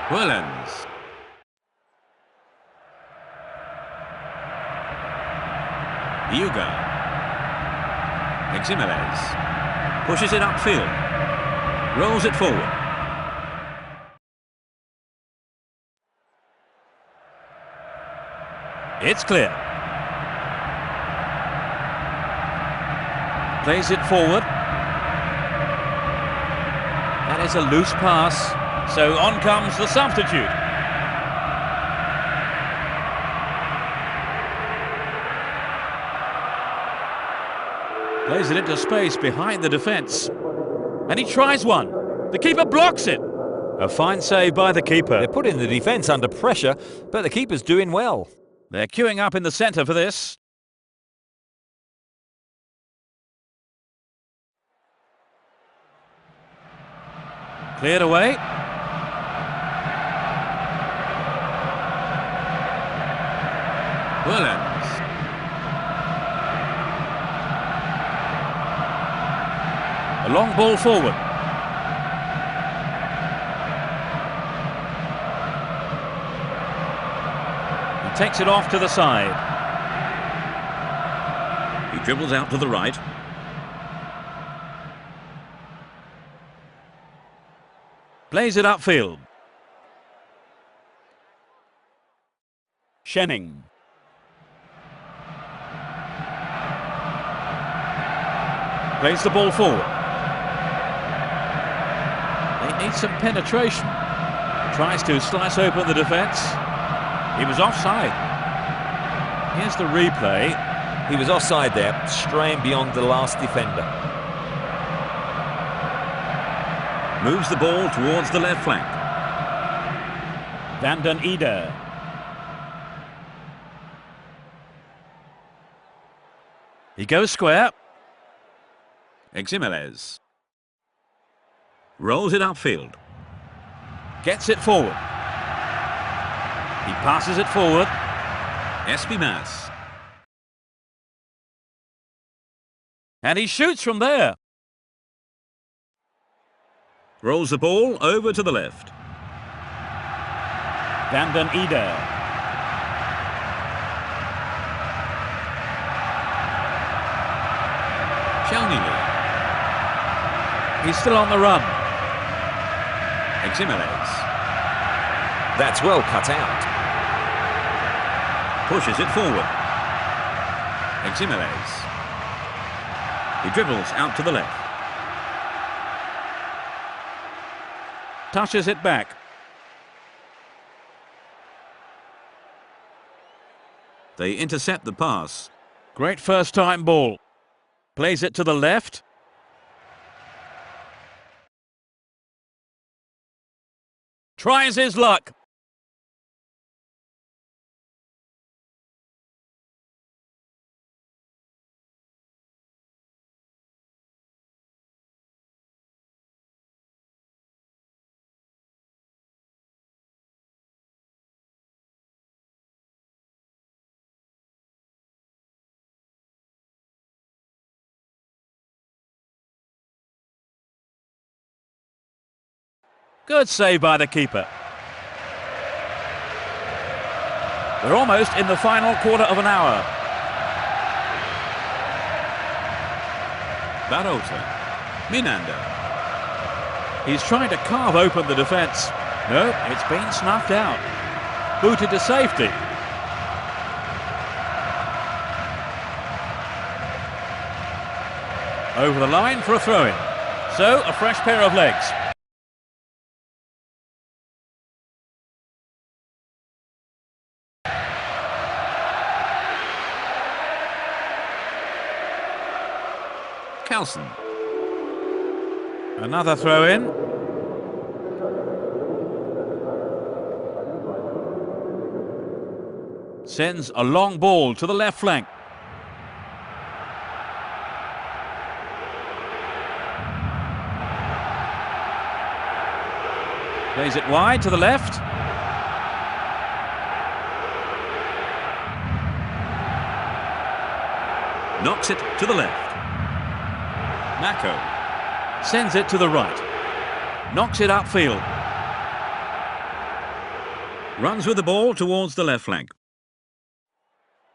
S1: Willens. Yuga. Eximeles. Pushes it upfield. Rolls it forward. It's clear. Plays it forward. That is a loose pass. So on comes the substitute. Plays it into space behind the defence. And he tries one. The keeper blocks it. A fine save by the keeper.
S2: They're putting the defence under pressure, but the keeper's doing well.
S1: They're queuing up in the centre for this. Cleared away. Williams. A long ball forward. He takes it off to the side. He dribbles out to the right. Plays it upfield. Schenning. Plays the ball forward. They need some penetration. Tries to slice open the defence. He was offside. Here's the replay.
S2: He was offside there, straying beyond the last defender.
S1: Moves the ball towards the left flank. Van den Ede. He goes square. Eximeles. Rolls it upfield. Gets it forward. He passes it forward. Espimas. And he shoots from there. Rolls the ball over to the left. Van den Ede. Chalnini. He's still on the run. Eximeles.
S2: That's well cut out.
S1: Pushes it forward. Eximeles. He dribbles out to the left. Touches it back. They intercept the pass. Great first time ball. Plays it to the left. Tries his luck. Good save by the keeper. We're almost in the final quarter of an hour. Barota. Minander. He's trying to carve open the defence. No, it's been snuffed out. Booted to safety. Over the line for a throw-in. So, a fresh pair of legs. Carlson. Another throw-in. Sends a long ball to the left flank. Plays it wide to the left. Knocks it to the left. Mako sends it to the right. Knocks it upfield. Runs with the ball towards the left flank.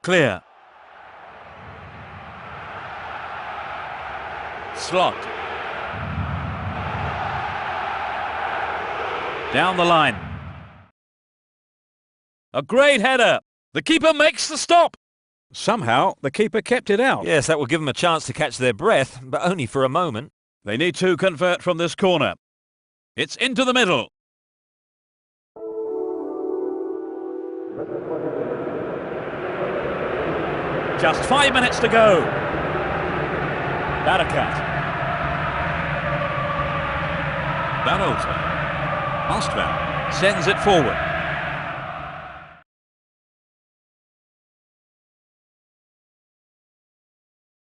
S1: Clear. Slot. Down the line. A great header. The keeper makes the stop. Somehow, the keeper kept it out.
S2: Yes, that will give them a chance to catch their breath, but only for a moment.
S1: They need to convert from this corner. It's into the middle. Just 5 minutes to go.
S3: Barakat.
S1: Barota. Ostwald sends it forward.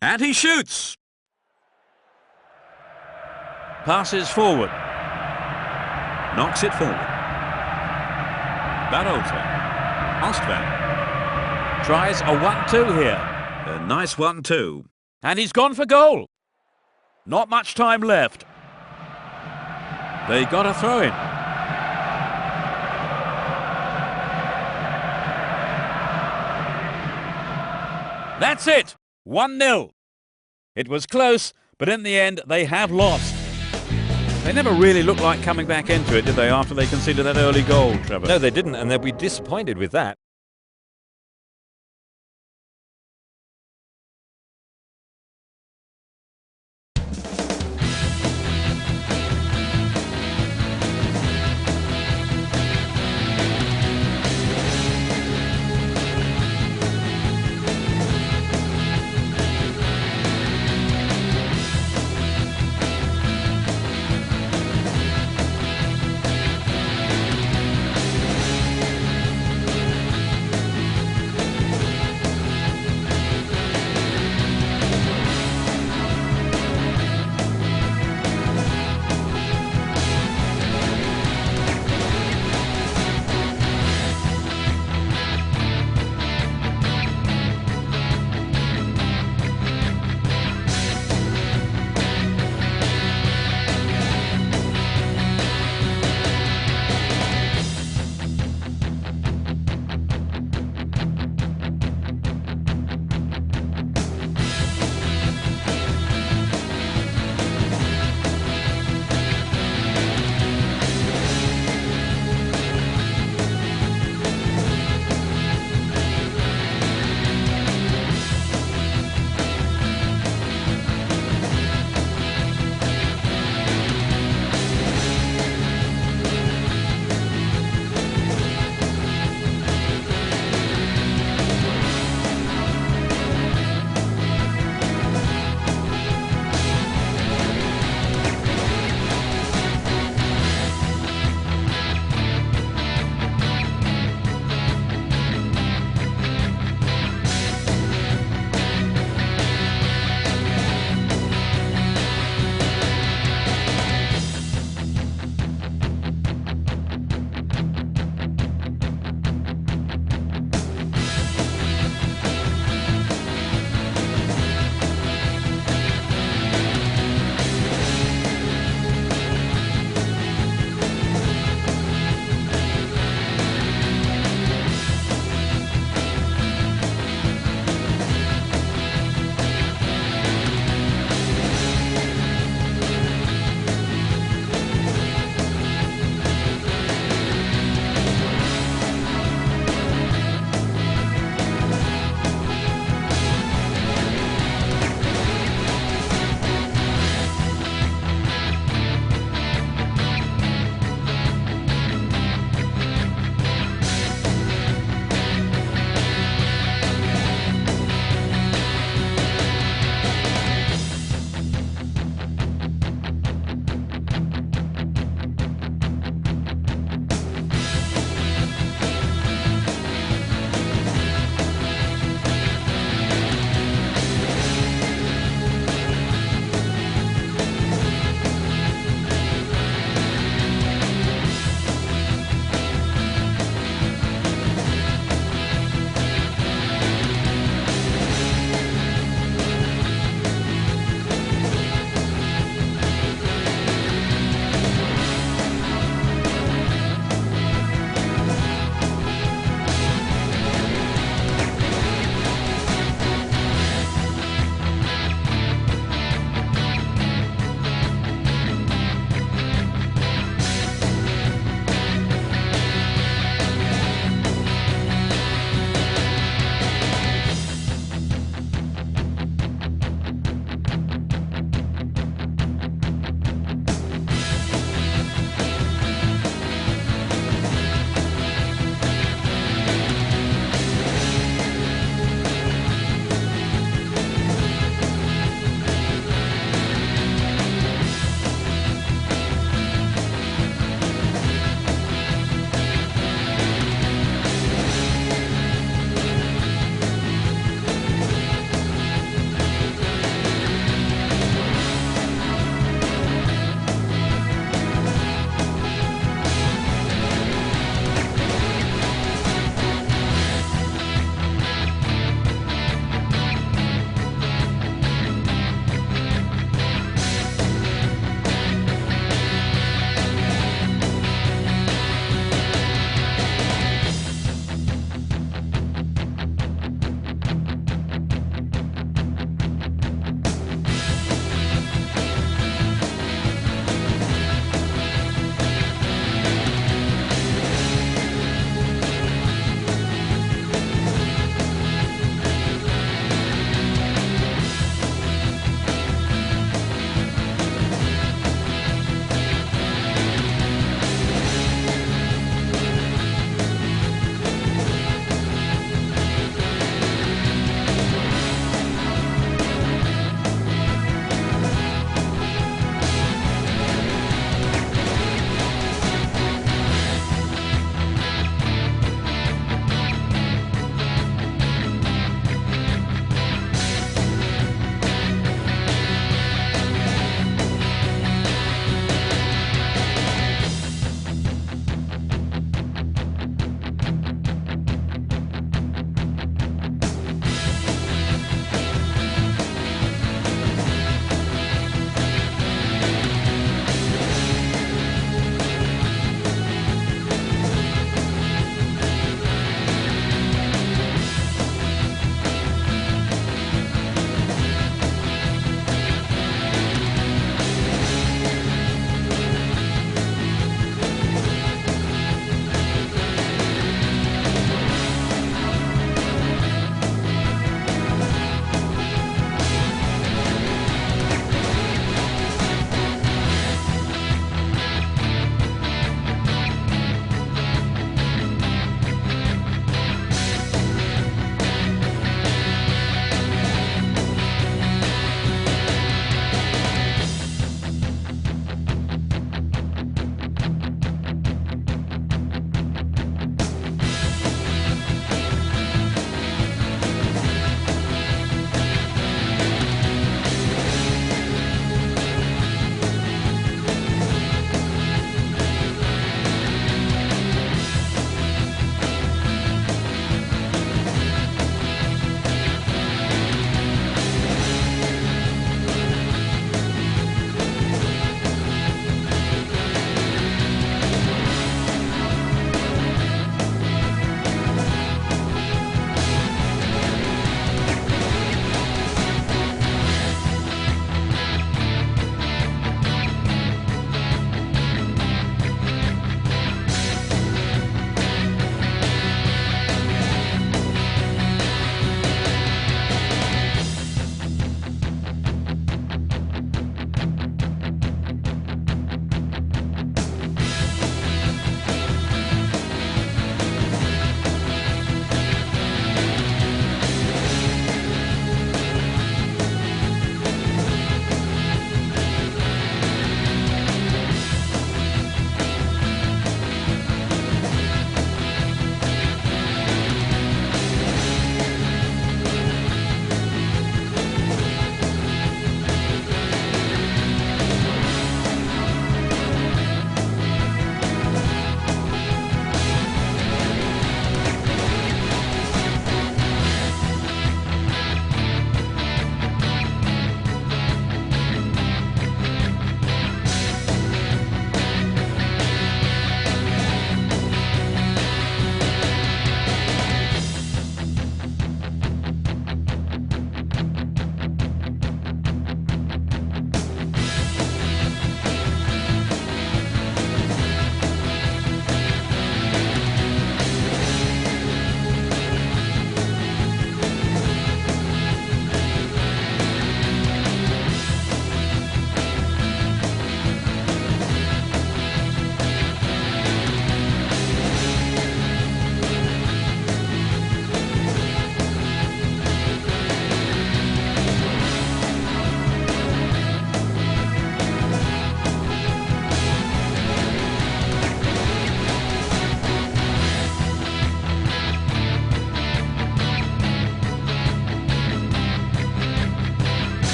S1: And he shoots. Passes forward. Knocks it forward. Barota. Ostwald tries a 1-2 here. A nice 1-2.
S3: And he's gone for goal. Not much time left.
S1: They got a throw in.
S3: That's it. 1-0. It was close, but in the end, they have lost.
S1: They never really looked like coming back into it, did they, after they conceded that early goal, Trevor?
S2: No, they didn't, and they'll be disappointed with that.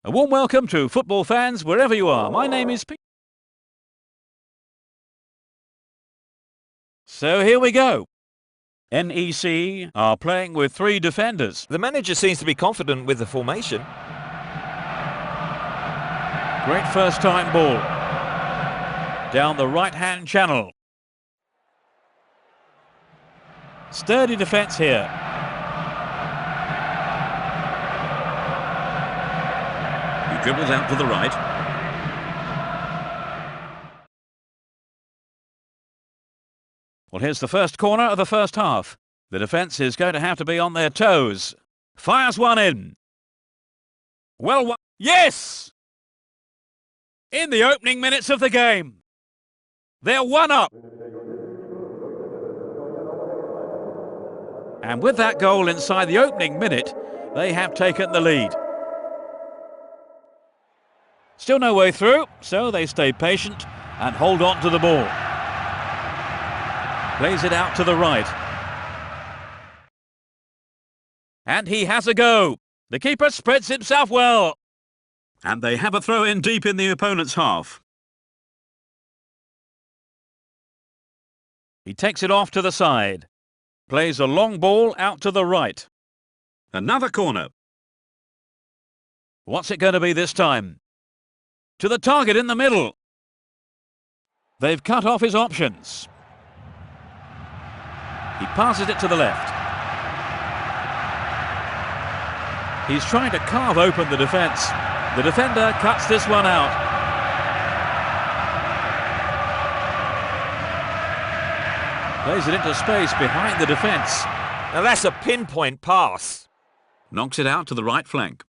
S1: A warm welcome to football fans wherever you are. My name is Pete. So here we go. NEC are playing with 3 defenders.
S2: The manager seems to be confident with the formation.
S1: Great first time ball. Down the right-hand channel. Sturdy defence here. He dribbles out to the right. Well, here's the first corner of the first half. The defence is going to have to be on their toes. Fires one in. Well, yes! In the opening minutes of the game. They're 1 up. And with that goal inside the opening minute, they have taken the lead. Still no way through, so they stay patient and hold on to the ball. Plays it out to the right. And he has a go. The keeper spreads himself well. And they have a throw in deep in the opponent's half. He takes it off to the side. Plays a long ball out to the right. Another corner. What's it going to be this time? To the target in the middle. They've cut off his options. He passes it to the left. He's trying to carve open the defence. The defender cuts this one out. Plays it into space behind the defence.
S2: Now that's a pinpoint pass.
S1: Knocks it out to the right flank.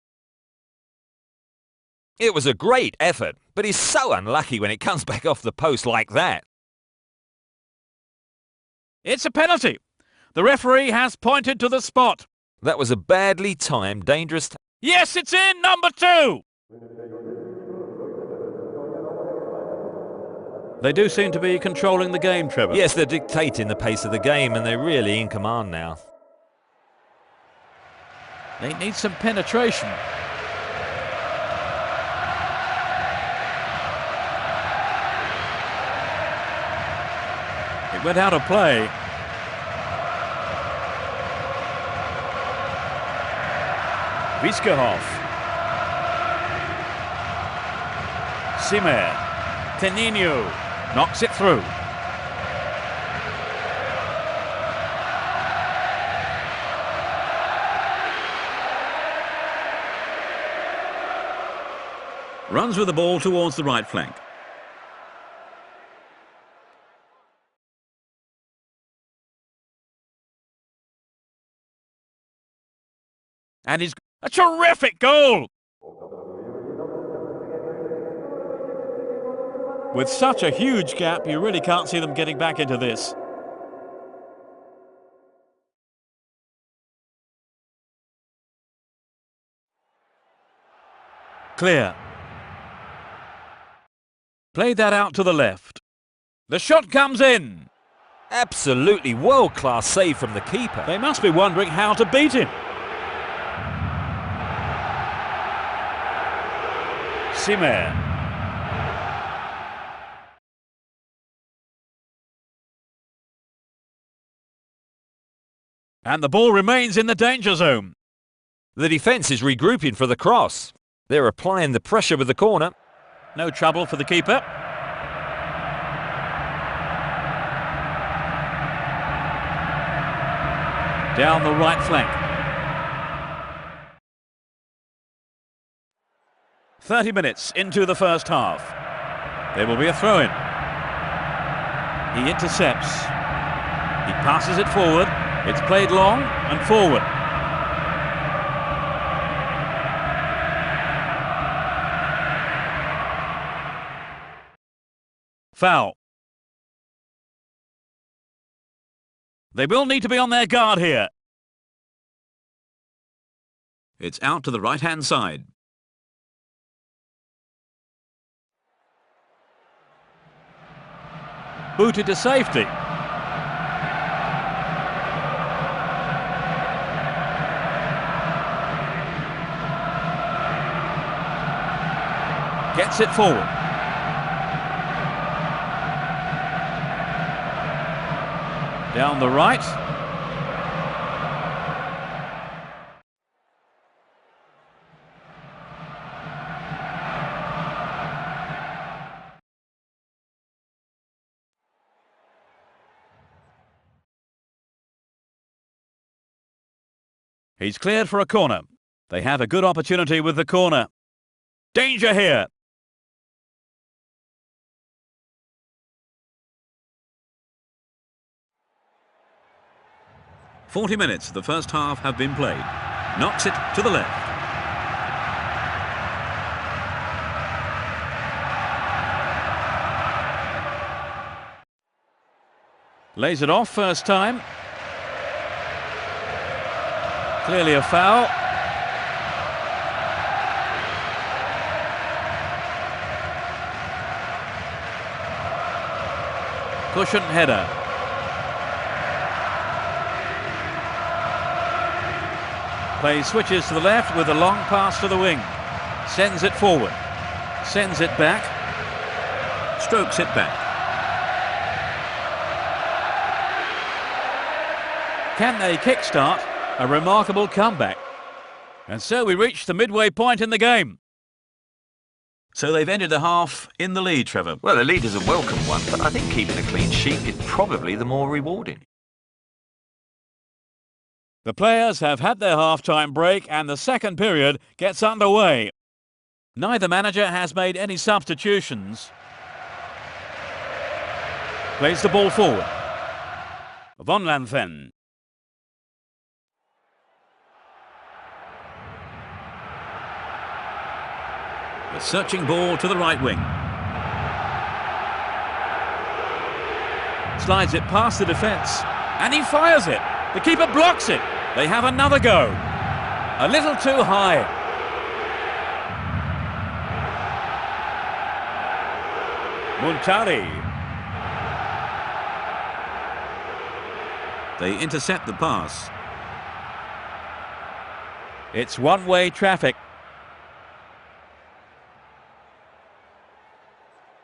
S2: It was a great effort, but he's so unlucky when it comes back off the post like that.
S1: It's a penalty. The referee has pointed to the spot.
S2: That was a badly timed, dangerous...
S1: Yes, it's in, number 2! They do seem to be controlling the game, Trevor.
S2: Yes, they're dictating the pace of the game and they're really in command now.
S1: They need some penetration. It went out of play. Viskahov. Simer. Tenino knocks it through. Runs with the ball towards the right flank. And he's a terrific goal! With such a huge gap, you really can't see them getting back into this. Clear. Played that out to the left. The shot comes in.
S2: Absolutely world-class save from the keeper.
S1: They must be wondering how to beat him. Simer. And the ball remains in the danger zone.
S2: The defence is regrouping for the cross. They're applying the pressure with the corner.
S1: No trouble for the keeper. Down the right flank. 30 minutes into the first half. There will be a throw-in. He intercepts. He passes it forward. It's played long and forward. Foul. They will need to be on their guard here. It's out to the right-hand side. Booted to safety. Gets it forward. Down the right. He's cleared for a corner. They have a good opportunity with the corner. Danger here. "40 minutes of the first half have been played. Knocks it to the left. Lays it off first time. Clearly a foul. Cushion header. Play switches to the left with a long pass to the wing. Sends it forward. Sends it back. Strokes it back. Can they kickstart a remarkable comeback? And so we reach the midway point in the game. So they've ended the half in the lead, Trevor.
S4: Well, the lead is a welcome one, but I think keeping a clean sheet is probably the more rewarding.
S1: The players have had their half-time break and the second period gets underway. Neither manager has made any substitutions. Plays the ball forward. Von Lanthen. The searching ball to the right wing. Slides it past the defence. And he fires it. The keeper blocks it. They have another go. A little too high. Muntari. They intercept the pass. It's one-way traffic.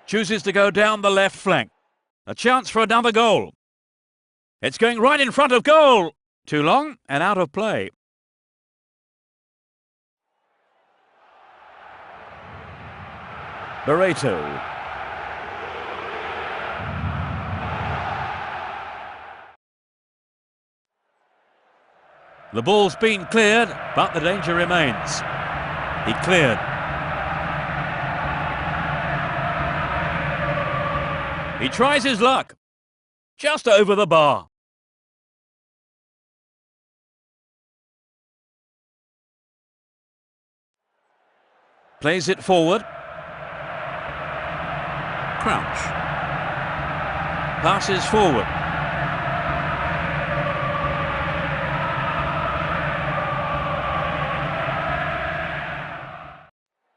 S1: Chooses to go down the left flank. A chance for another goal. It's going right in front of goal. Too long and out of play. Barreto. The ball's been cleared, but the danger remains. He cleared. He tries his luck. Just over the bar. Plays it forward. Crouch. Passes forward.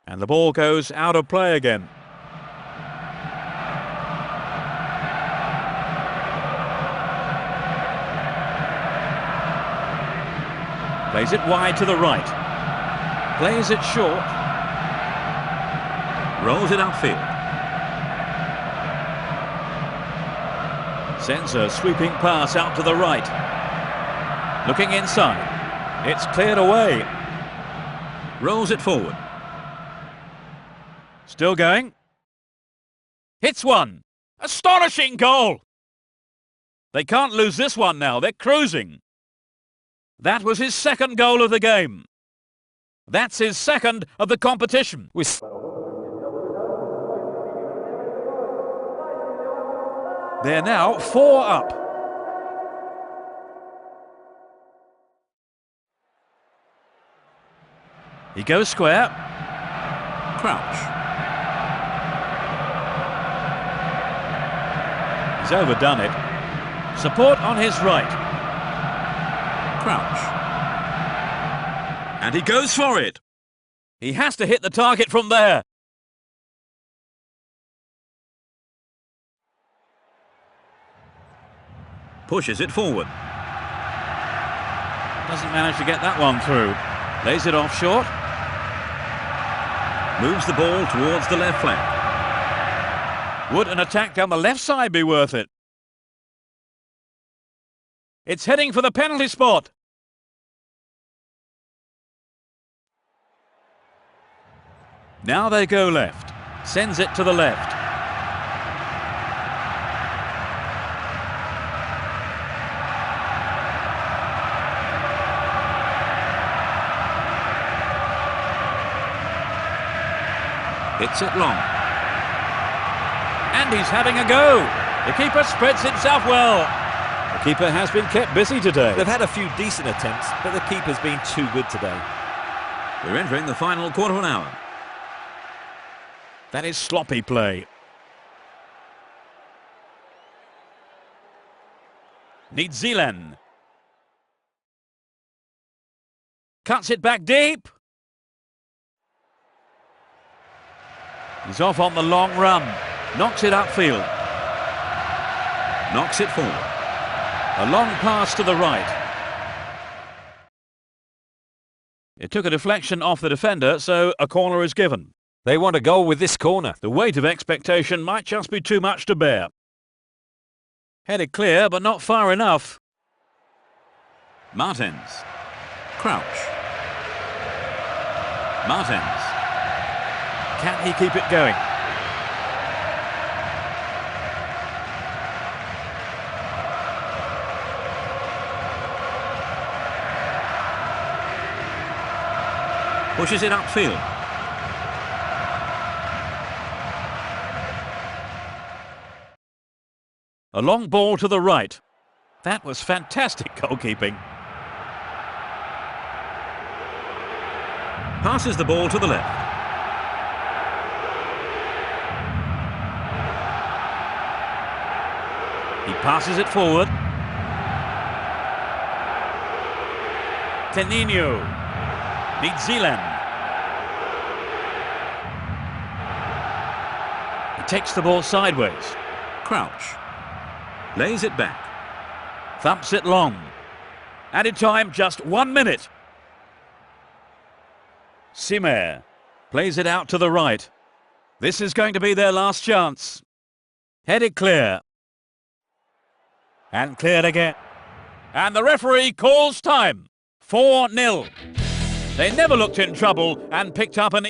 S1: And the ball goes out of play again. Plays it wide to the right. Plays it short. Rolls it upfield. Sends a sweeping pass out to the right. Looking inside. It's cleared away. Rolls it forward. Still going. Hits one. Astonishing goal. They can't lose this one now. They're cruising. That was his second goal of the game. That's his second of the competition. They're now 4 up. He goes square. Crouch. He's overdone it. Support on his right. Crouch. And he goes for it. He has to hit the target from there. Pushes it forward. Doesn't manage to get that one through. Lays it off short. Moves the ball towards the left flank.
S3: Would an attack down the left side be worth it? It's heading for the penalty spot. Now they go left. Sends it to the left.
S1: Hits it long.
S3: And he's having a go. The keeper spreads himself well.
S1: The keeper has been kept busy today.
S2: They've had a few decent attempts, but the keeper's been too good today.
S1: We're entering the final quarter of an hour.
S3: That is sloppy play. Needs Zeeland. Cuts it back deep. He's off on the long run. Knocks it upfield.
S1: Knocks it forward.
S3: A long pass to the right. It took a deflection off the defender, so a corner is given.
S2: They want a goal with this corner.
S3: The weight of expectation might just be too much to bear. Headed clear, but not far enough.
S1: Martins. Crouch. Martins.
S3: Can he keep it going?
S1: Pushes it upfield.
S3: A long ball to the right. That was fantastic goalkeeping.
S1: Passes the ball to the left.
S3: He passes it forward. Tenino. Needs Zeeland. He takes the ball sideways.
S1: Crouch. Lays it back.
S3: Thumps it long. Added time just 1 minute. Simer plays it out to the right. This is going to be their last chance. Headed clear. And cleared again. And the referee calls time. 4-0. They never looked in trouble and picked up an